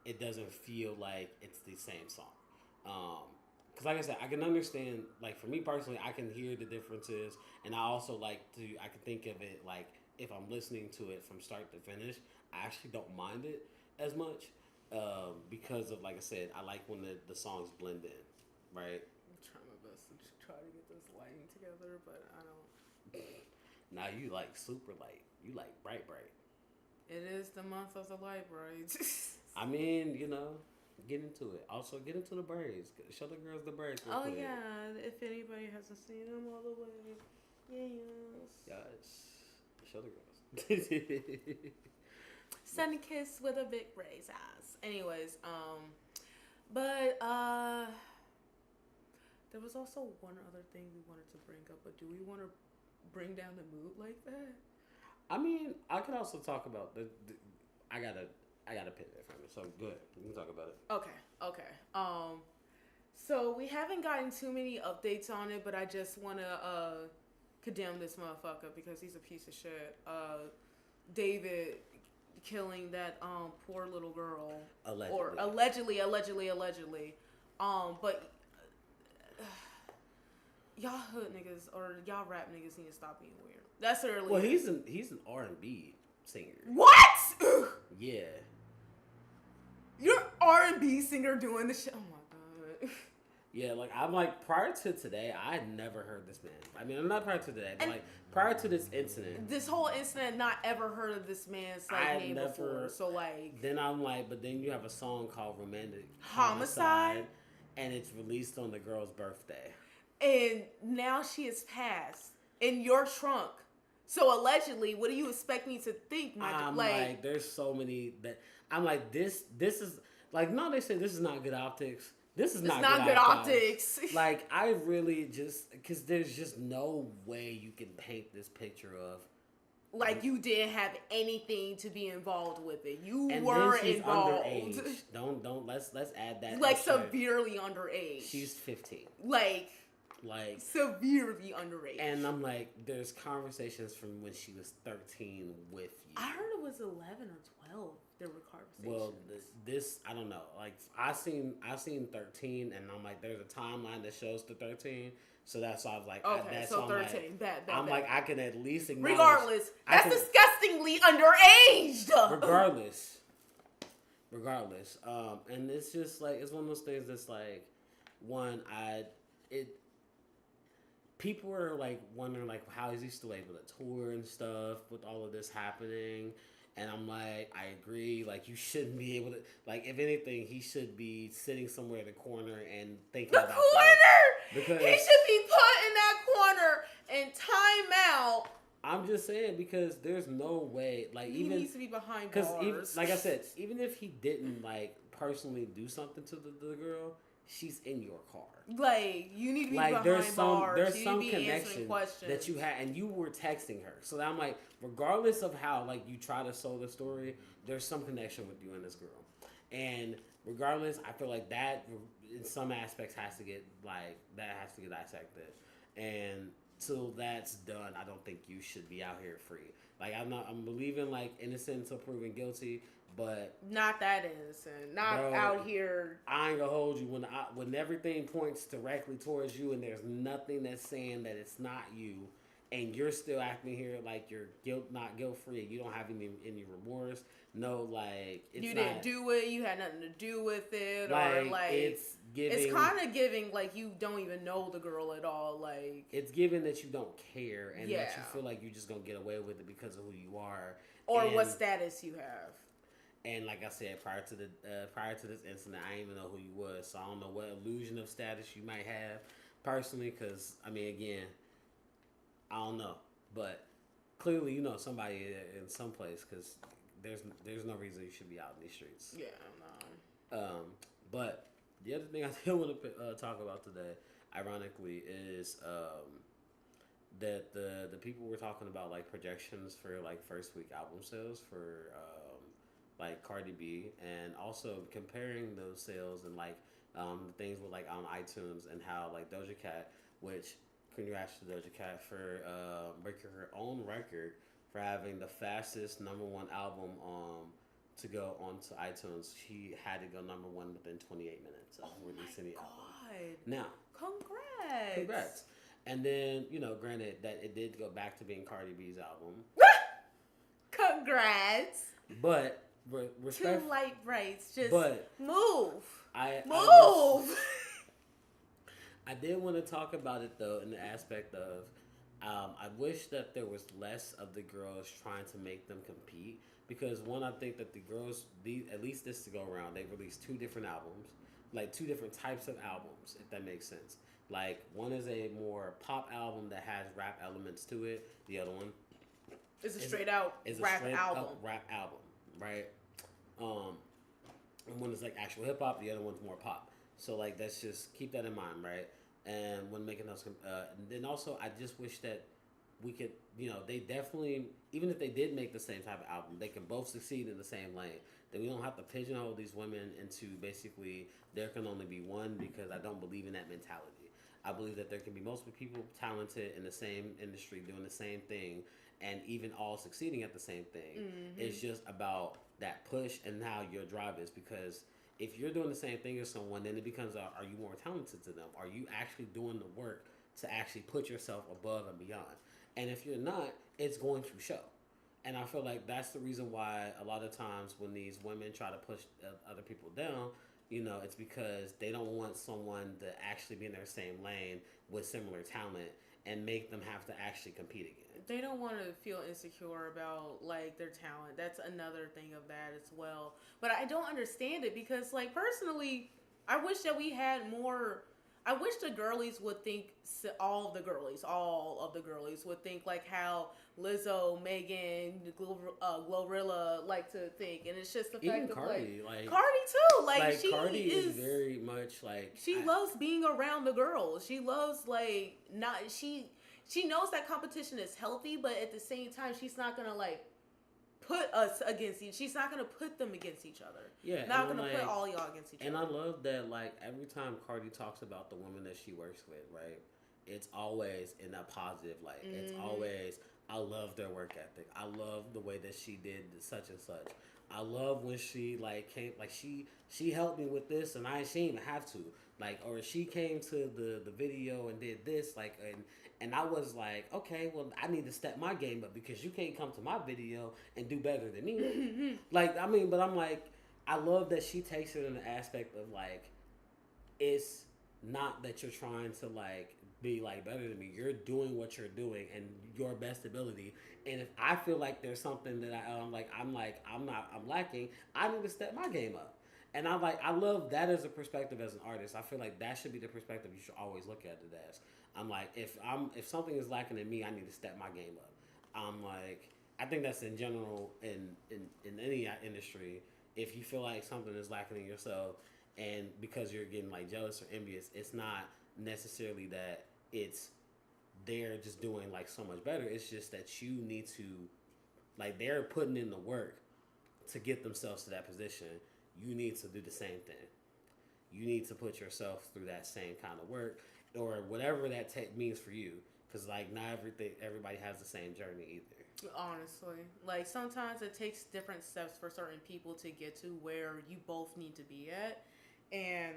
it doesn't feel like it's the same song. Because like I said, I can understand. Like for me personally, I can hear the differences, and I also like to. I can think of it like if I'm listening to it from start to finish, I actually don't mind it as much because of like I said, I like when the songs blend in, right? I'm trying my best to try to get this lighting together, but I don't. Now you like super light. You like bright, bright. It is the month of the library. I mean, get into it. Also, get into the braids. Show the girls the braids real Oh quick. yeah, if anybody hasn't seen them all the way, yes. Yes. Show the girls. Send a kiss with a big raised ass. Anyways, but there was also one other thing we wanted to bring up, but do we want to bring down the mood like that? I mean, I could also talk about I gotta pivot from it. So good. We can talk about it. Okay. So we haven't gotten too many updates on it, but I just want to condemn this motherfucker because he's a piece of shit. David killing that poor little girl, Allegedly. or allegedly. But y'all hood niggas or y'all rap niggas need to stop being weird. That's early. Well, he's an R&B singer. What? Yeah. You're R&B singer doing this shit. Oh my god. Yeah, like I'm like prior to today, I had never heard this man. I mean, I'm not prior to today, but like prior to this incident, This whole incident, not ever heard of this man's like name before. So like, then I'm like, but then you have a song called "Romantic Homicide? and it's released on the girl's birthday. and now she is passed in your trunk. So allegedly, what do you expect me to think? I'm like, there's so many that I'm like, this is like, no, they say this is not good optics. This is not good optics. Like, I really just, because there's just no way you can paint this picture of Like you didn't have anything to be involved with it. You And were then she's involved. underage. Don't let's add that Like extra. severely underage. She's 15. Like Like severely underage. And I'm like, there's conversations from when she was 13 with you. I heard it was 11 or 12. There were conversations. Well, this I don't know. Like I seen 13, and I'm like, there's a timeline that shows the 13. So that's why I was like, okay, so 13. Bad. I'm like, I can at least acknowledge. Regardless, that's disgustingly underage. Regardless, and it's just like it's one of those things that's like, people are like wondering like how is he still able to tour and stuff with all of this happening. And I'm like, I agree. Like, you shouldn't be able to. Like, if anything, he should be sitting somewhere in the corner and thinking about corner. Because he should be put in that corner and time out. I'm just saying because there's no way. Like, he needs to be behind bars. Because, like I said, even if he didn't like personally do something to the girl, she's in your car. Like, you need to be like, behind bars. There's some connection that you had, and you were texting her. So I'm like, regardless of how like you try to sell the story, there's some connection with you and this girl. And regardless, I feel like that in some aspects has to get dissected. And till that's done, I don't think you should be out here free. Like I'm believing like innocent until proven guilty. But not that innocent, out here. I ain't gonna hold you when everything points directly towards you, and there's nothing that's saying that it's not you, and you're still acting here like you're not guilt free. You don't have any remorse. No, like you didn't do it. You had nothing to do with it, like, or like it's giving. It's kind of giving like you don't even know the girl at all. Like it's giving that you don't care, and that you feel like you're just gonna get away with it because of who you are, or what status you have. And like I said, prior to this incident, I didn't even know who you was, so I don't know what illusion of status you might have personally. Because I mean, again, I don't know, but clearly you know somebody in some place. Because there's no reason you should be out in these streets. Yeah, no. But the other thing I did want to talk about today, ironically, is that the people were talking about like projections for like first week album sales for. Like Cardi B, and also comparing those sales and like things with like on iTunes and how like Doja Cat, which congrats to Doja Cat for breaking her own record for having the fastest #1 album to go onto iTunes. She had to go #1 within 28 minutes of releasing the album. Now, congrats. And then granted that it did go back to being Cardi B's album. Congrats. But two light brights, just move. I did want to talk about it though in the aspect of I wish that there was less of the girls trying to make them compete, because one, I think that the girls, at least this to go around, they released 2 different albums, like 2 different types of albums, if that makes sense. Like one is a more pop album that has rap elements to it. The other one is a straight out rap album, right? And one is like actual hip hop, the other one's more pop. So like that's just keep that in mind, right? And when making those, and then also I just wish that we could, they definitely, even if they did make the same type of album, they can both succeed in the same lane. That we don't have to pigeonhole these women into basically there can only be one, because I don't believe in that mentality. I believe that there can be multiple people talented in the same industry doing the same thing, and even all succeeding at the same thing. Mm-hmm. It's just about that push and how your drive is, because if you're doing the same thing as someone, then it becomes are you more talented to them? Are you actually doing the work to actually put yourself above and beyond? And if you're not, it's going to show. And I feel like that's the reason why a lot of times when these women try to push other people down, it's because they don't want someone to actually be in their same lane with similar talent and make them have to actually compete again. They don't want to feel insecure about like their talent. That's another thing of that as well. But I don't understand it, because like personally, I wish that we had more. I wish the girlies would think, all of the girlies would think like how Lizzo, Megan, Glorilla like to think. And it's just the even fact Cardi, of like Cardi too. Like she Cardi is very much like she loves being around the girls. She loves like she knows that competition is healthy, but at the same time, she's not gonna like put us against each. She's not gonna put them against each other. Yeah, Not gonna put all y'all against each and other. I love that, like, every time Cardi talks about the women that she works with, right? It's always in a positive light. It's always, I love their work ethic. I love the way that she did such and such. I love when she like came, like she helped me with this, and she didn't even have to, like, or she came to the video and did this, like, and I was like, okay, well, I need to step my game up because you can't come to my video and do better than me. Like, I mean, but I'm like, I love that she takes it in the aspect of like, it's not that you're trying to like be like better than me. You're doing what you're doing and your best ability. And if I feel like there's something that I'm lacking, I need to step my game up. And I love that as a perspective as an artist. I feel like that should be the perspective you should always look at it as. I'm like, if something is lacking in me, I need to step my game up. I'm like, I think that's in general in any industry. If you feel like something is lacking in yourself, and because you're getting like jealous or envious, it's not necessarily that it's they're just doing like so much better. It's just that you need to, like, they're putting in the work to get themselves to that position. You need to do the same thing. You need to put yourself through that same kind of work, or whatever that means for you. Because like not everybody has the same journey either. Honestly, like sometimes it takes different steps for certain people to get to where you both need to be at, and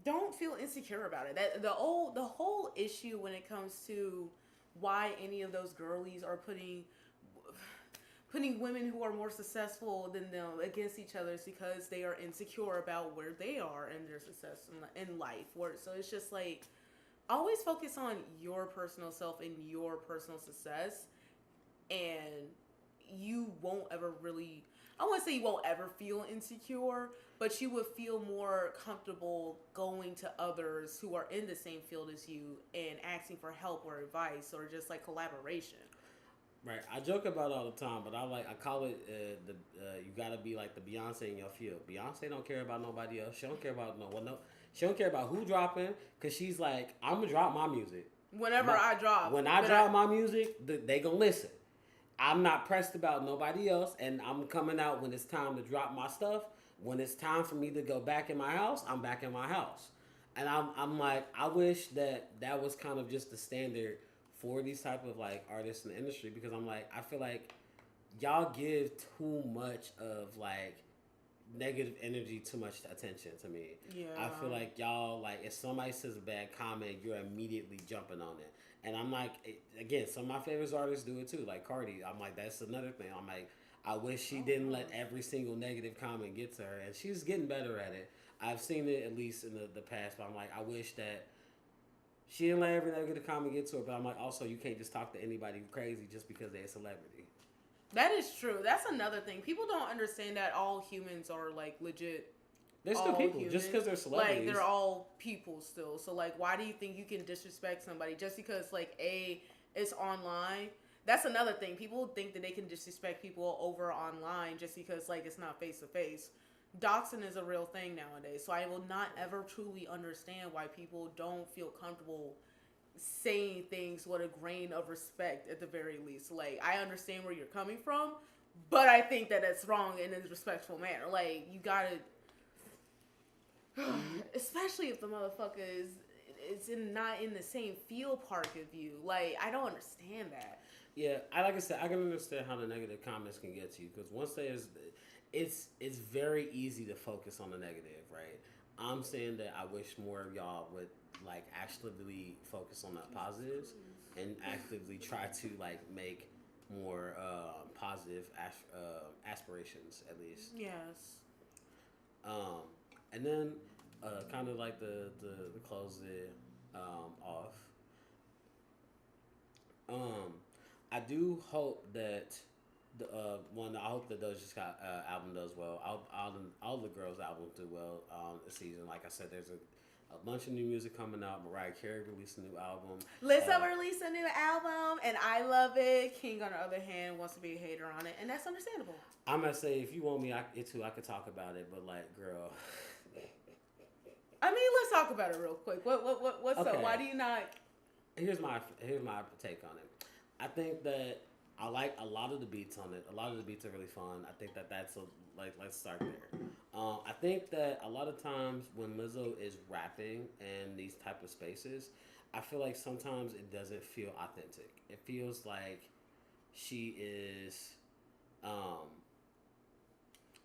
don't feel insecure about it. That the whole issue when it comes to why any of those girlies are putting women who are more successful than them against each other is because they are insecure about where they are in their success in life. So it's just like, always focus on your personal self and your personal success, and you won't ever really, I won't say you won't ever feel insecure, but you would feel more comfortable going to others who are in the same field as you and asking for help or advice or just like collaboration. Right, I joke about it all the time, but I call it you gotta be like the Beyonce in your field. Beyonce don't care about nobody else. She don't care about she don't care about who dropping, cause she's like, I'm gonna drop my music. When I drop my music, they gonna listen. I'm not pressed about nobody else, and I'm coming out when it's time to drop my stuff. When it's time for me to go back in my house, I'm back in my house. And I'm like, I wish that was kind of just the standard for these type of like artists in the industry, because I'm like, I feel like y'all give too much of like negative energy, too much attention to me. Yeah. I feel like y'all, like, if somebody says a bad comment, you're immediately jumping on it. And I'm like, again, some of my favorite artists do it too, like Cardi. I'm like, that's another thing. I'm like, I wish she didn't let every single negative comment get to her, and she's getting better at it. I've seen it at least in the past, but I'm like, I wish that she didn't let every negative comment get to her, but I'm like, also, you can't just talk to anybody crazy just because they're a celebrity. That is true. That's another thing. People don't understand that all humans are like legit. They're still people, humans. Just because they're celebrities. Like, they're all people still. So like, why do you think you can disrespect somebody just because like it's online? That's another thing. People think that they can disrespect people over online just because like it's not face to face. Doxing is a real thing nowadays. So I will not ever truly understand why people don't feel comfortable saying things with a grain of respect at the very least. Like, I understand where you're coming from, but I think that it's wrong in a respectful manner. Like, you gotta, especially if the motherfucker is not in the same field park of you. Like, I don't understand that. Yeah, like I said, I can understand how the negative comments can get to you, because once there's, it's very easy to focus on the negative, right? I'm saying that I wish more of y'all would like actively focus on the positives and actively try to like make more positive aspirations, at least. Yes. And then kind of like the close it off. I do hope that I hope that Doja's album does well. All the girls' albums do well this season. Like I said, there's a bunch of new music coming out. Mariah Carey released a new album. Lizzo released a new album, and I love it. King, on the other hand, wants to be a hater on it, and that's understandable. I'm gonna say, if you want me I could talk about it, but like, girl. I mean, let's talk about it real quick. What's up? Why do you not? here's my take on it. I think that I like a lot of the beats on it. A lot of the beats are really fun. I think that that's a like let's start there. I think that a lot of times when Lizzo is rapping in these type of spaces, I feel like sometimes it doesn't feel authentic. It feels like she is um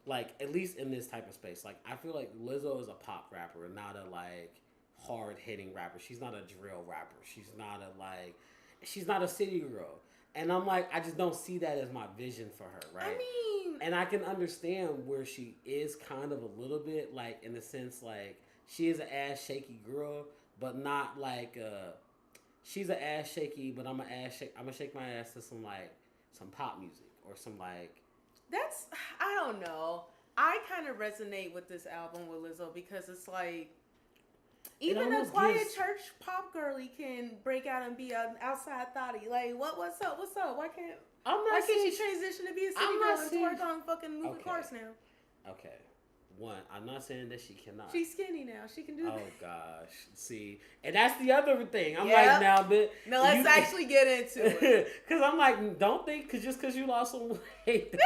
like at least in this type of space. Like I feel like Lizzo is a pop rapper, not a like hard hitting rapper. She's not a drill rapper. She's not a city girl. And I'm like, I just don't see that as my vision for her, I right? mean, And I can understand where she is kind of a little bit like in the sense like she is an ass shaky girl, but not like she's an ass shaky, but I'm gonna shake my ass to some pop music or some like that's I don't know. I kind of resonate with this album with Lizzo because it's like it even a almost quiet gives. church pop girly can break out and be an outside thottie. Like what's up? What's up? I'm Why not can't saying she transition to be a city I'm girl not and saying twerk on fucking moving okay. cars now? Okay. One, I'm not saying that she cannot. She's skinny now. She can do Oh that. gosh, see, and that's the other thing. I'm like Yep. now, but Now let's actually get into it. because I'm like, don't think because you lost some weight, you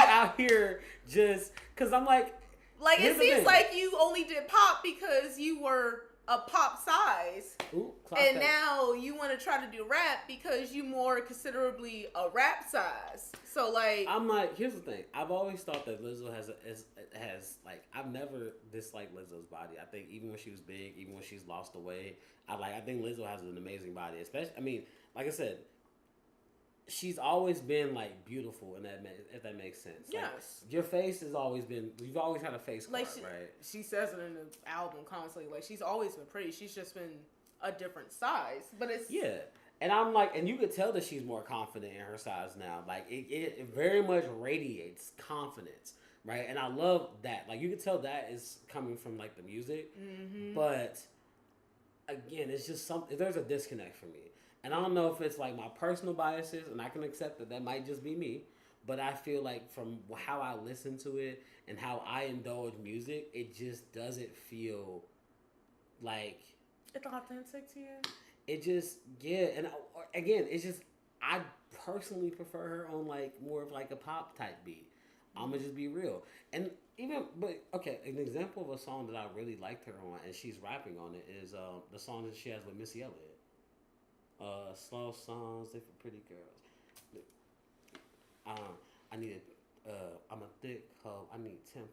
out here just because I'm like, Like here's it the seems thing. like you only did pop because you were a pop size, Ooh, clock and that. now you want to try to do rap because you more considerably a rap size. So like, I'm like, here's the thing. I've always thought that Lizzo has like I've never disliked Lizzo's body. I think even when she was big, even when she's lost the weight, I think Lizzo has an amazing body. Especially, I mean, like I said, she's always been like beautiful, and if that makes sense. Like, yes. your face has always been. You've always had a face card, Like right? she says it in the album constantly. Like she's always been pretty. She's just been a different size. But it's Yeah. And I'm like, and you could tell that she's more confident in her size now. Like it very much radiates confidence, right? And I love that. Like you could tell that is coming from like the music, but again, it's just something. There's a disconnect for me, and I don't know if it's like my personal biases, and I can accept that that might just be me. But I feel like from how I listen to it and how I indulge music, it just doesn't feel like it's authentic to you. it just yeah and again it's just I personally prefer her on like more of like a pop type beat. I'm gonna just be real. And even but okay, an example of a song that I really liked her on and she's rapping on it is the song that she has with Missy Elliott, slow songs they for pretty girls. I need I'm a thick hoe, I need tempo.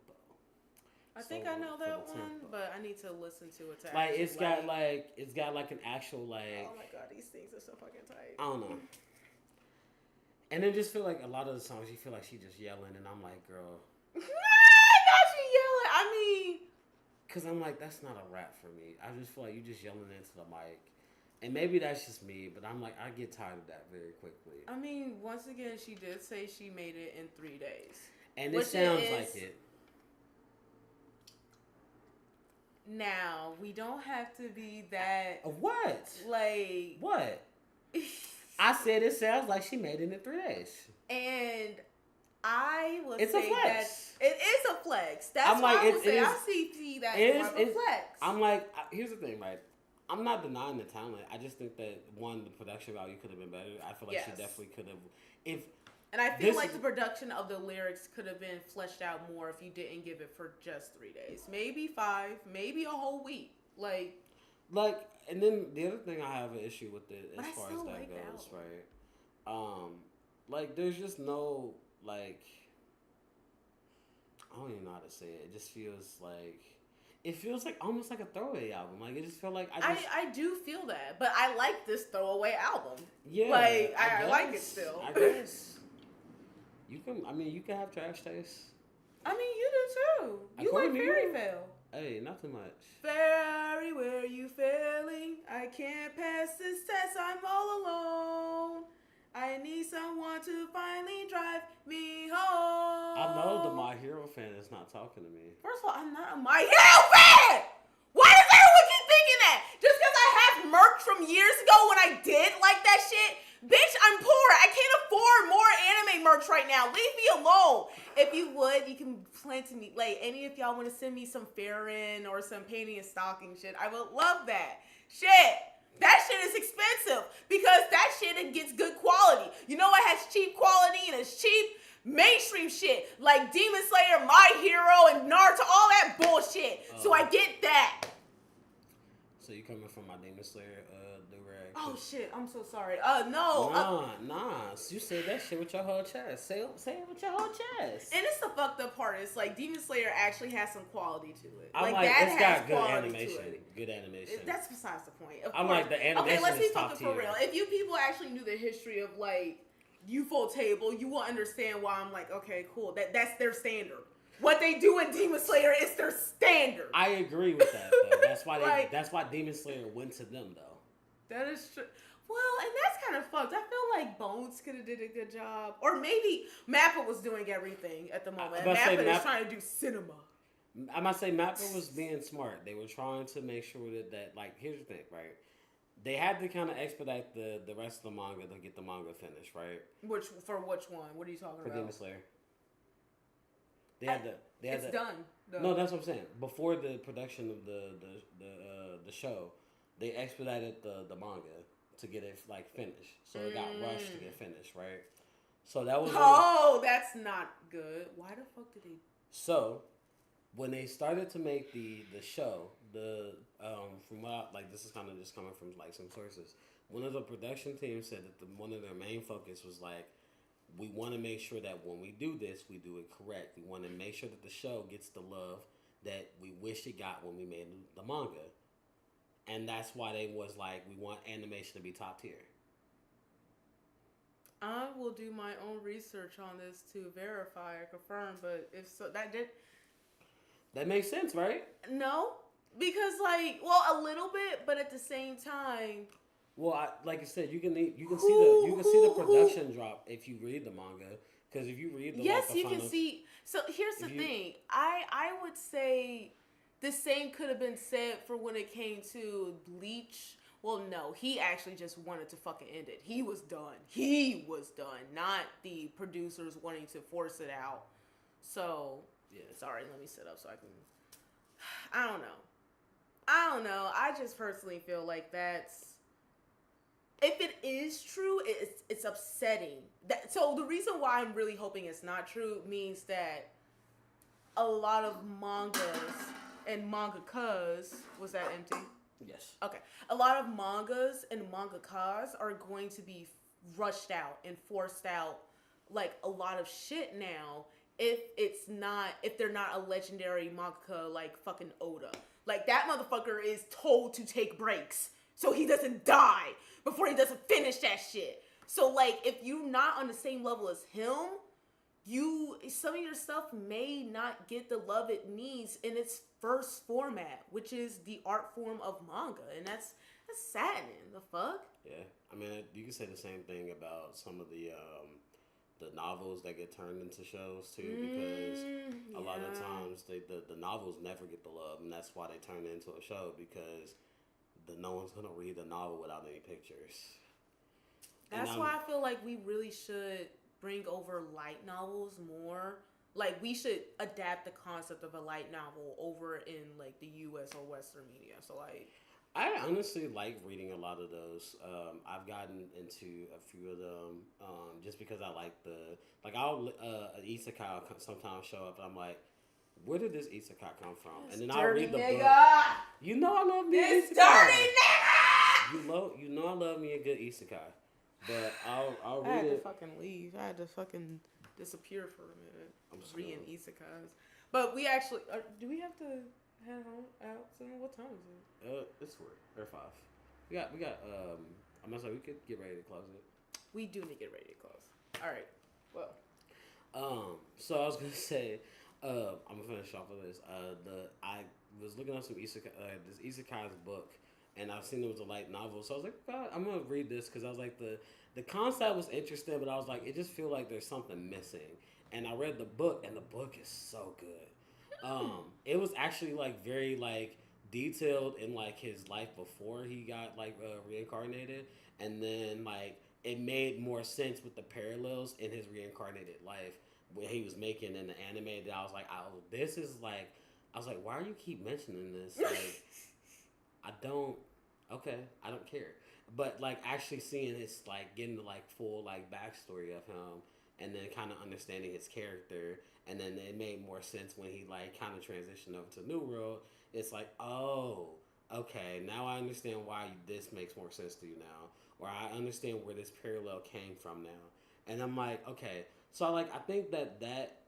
I think So, I know for that the one, tempo. but I need to listen to it. To Like actually, it's got like an actual like oh my god, these things are so fucking tight. I don't know. And then just feel like a lot of the songs you feel like she just yelling and I'm like, girl, Nah, not you yelling. I mean, cause I'm like that's not a rap for me. I just feel like you just yelling into the mic, and maybe that's just me, but I'm like I get tired of that very quickly. I mean, once again, she did say she made it in 3 days, And it which sounds is, like it. Now we don't have to be that What? like What? I said it sounds like she made it in 3 days. and I would It's say a flex. that it is a flex. That's I'm why like, I would it say is- I see that it more is- of a it's- flex. I'm like, here's the thing, right? I'm not denying the talent. I just think that one, the production value could have been better. I feel like she Yes. definitely could have. If And I feel This like is- the production of the lyrics could have been fleshed out more if you didn't give it for just 3 days. Maybe 5, maybe a whole week. Like, and then the other thing I have an issue with it But as I far as still that like the goes, album. right? Like there's just no like I don't even know how to say it. It just feels like it feels like almost like a throwaway album. Like it just feel like I do feel that, but I like this throwaway album. yeah, like, I like it guess. still. I guess you can. I mean, you can have trash taste. I mean, you do too. You According like to Fairy you. Tale. Hey, not too much. Fairy, where you failing? I can't pass this test, I'm all alone. I need someone to finally drive me home. I know the My Hero fan is not talking to me. First of all, I'm not a My Hero fan! Why does everyone keep thinking that? Just because I have merch from years ago when I did like that shit? Bitch, I'm poor. I can't afford more anime merch right now. Leave me alone. If you would, you can plan to me. Like, any of y'all want to send me some Farron or some painting and stocking shit, I would love that. Shit. That shit is expensive because that shit it gets good quality. You know what has cheap quality and it's cheap? Mainstream shit like Demon Slayer, My Hero, and Naruto, all that bullshit. So I get that. So you coming from my Demon Slayer do-rag? Oh shit, I'm so sorry. Nah. You said that shit with your whole chest. Say it with your whole chest. And it's the fucked up part. It's like Demon Slayer actually has some quality to it. I'm like that it's has got good quality animation. to it. Good animation. That's besides the point. Of I'm course. like the animation. Okay, let's be is top fucking for tier. real. If you people actually knew the history of like Ufotable, you will understand why I'm like, okay, cool. That's their standard. What they do in Demon Slayer is their standard. I agree with that though. That's why that's why Demon Slayer went to them though. That is true. Well, and that's kind of fucked. I feel like Bones could have did a good job, or maybe Mappa was doing everything at the moment. Mappa is trying to do cinema. I might say Mappa was being smart. They were trying to make sure that like here's the thing, right? They had to kind of expedite the rest of the manga to get the manga finished, right? Which one? What are you talking about? For Demon Slayer. It's done. Though. No, that's what I'm saying. Before the production of the show, they expedited the manga to get it like finished. So it got rushed to get finished, right? So that was that's not good. Why the fuck did they? So when they started to make the show, from what this is kind of just coming from like some sources. One of the production teams said that one of their main focus was like, we want to make sure that when we do this, we do it correct. We want to make sure that the show gets the love that we wish it got when we made the manga. And that's why they was like, we want animation to be top tier. I will do my own research on this to verify or confirm, but if so, that makes sense, right? No, because a little bit, but at the same time. Well, like I said, you can see the production drop if you read the manga. Because if you read the you can see. So here's the thing. I would say the same could have been said for when it came to Bleach. Well, no, he actually just wanted to fucking end it. He was done. Not the producers wanting to force it out. So yeah, sorry. Let me sit up so I can. I don't know. I just personally feel like that's. If it is true, it's upsetting. So the reason why I'm really hoping it's not true means that a lot of mangas and mangakas, was that empty? Yes. Okay. A lot of mangas and mangakas are going to be rushed out and forced out like a lot of shit now if they're not a legendary mangaka like fucking Oda. Like that motherfucker is told to take breaks so he doesn't die before he doesn't finish that shit. So like if you're not on the same level as him, some of your stuff may not get the love it needs in its first format, which is the art form of manga, and that's saddening. The fuck? Yeah, I mean you can say the same thing about some of the novels that get turned into shows too, because a lot of times the novels never get the love, and that's why they turn it into a show, because no one's gonna read the novel without any pictures. That's why I feel like we really should bring over light novels more. Like we should adapt the concept of a light novel over in like the U.S. or Western media. So like, I honestly like reading a lot of those. I've gotten into a few of them just because I like an isekai will sometimes show up and I'm like, where did this isekai come from? And then I'll read the book. You know I love me an isekai. Dirty nigga! You know I love me a good isekai. But I'll read it. I had to fucking leave. I had to fucking disappear for a minute. I'm reading isekais. But we actually do we have to head out soon? What time is it? It's 4 or 5. We got I'm gonna say we could get ready to close it. We do need to get ready to close. All right. Well. So I was gonna say, I'm gonna finish off with this. I was looking up some isekai, this isekai's book, and I've seen it was a light novel. So I was like, God, I'm gonna read this because I was like the concept was interesting, but I was like, it just feel like there's something missing. And I read the book, and the book is so good. It was actually like very like detailed in like his life before he got like reincarnated, and then like it made more sense with the parallels in his reincarnated life what he was making in the anime. That I was like, I was like, why do you keep mentioning this? Like, I don't Okay, I don't care. But like actually seeing his like getting the like full like backstory of him, and then kind of understanding his character, and then it made more sense when he like kind of transitioned over to New World. It's like, oh, okay, now I understand why this makes more sense to you now, or I understand where this parallel came from now. And I'm like, okay, so I think that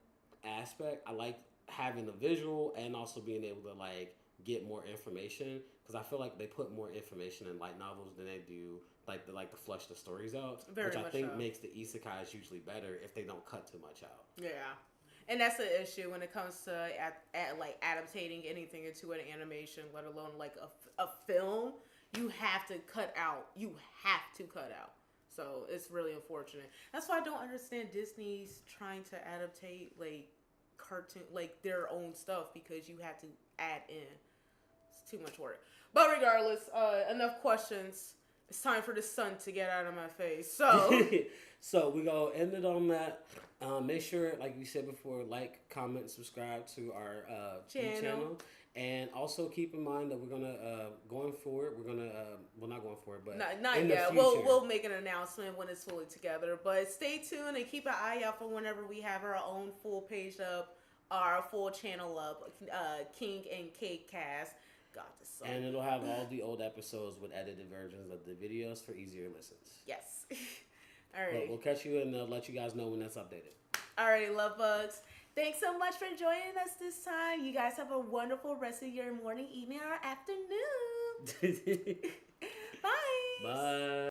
aspect I like having the visual and also being able to like get more information because I feel like they put more information in light novels than they do like to flush the stories out, Very which I much think so. makes the isekais usually better if they don't cut too much out. Yeah. And that's the issue when it comes to like adaptating anything into an animation, let alone like a film. You have to cut out. You have to cut out. So it's really unfortunate. That's why I don't understand Disney's trying to adaptate like cartoon, like their own stuff because you have to add in. It's too much work. But regardless, enough questions. It's time for the sun to get out of my face. So So we gonna end it on that. Make sure, like we said before, like, comment, subscribe to our YouTube channel, and also keep in mind that we're gonna going forward. We're gonna well, not going forward, but not in yet. the future, We'll make an announcement when it's fully together. But stay tuned and keep an eye out for whenever we have our own full page up, our full channel up, King and Cake Cast. God, this so. And it'll have all the old episodes with edited versions of the videos for easier listens. Yes. All right. But we'll catch you and let you guys know when that's updated. Alrighty, love bugs. Thanks so much for joining us this time. You guys have a wonderful rest of your morning, evening, or afternoon. Bye. Bye.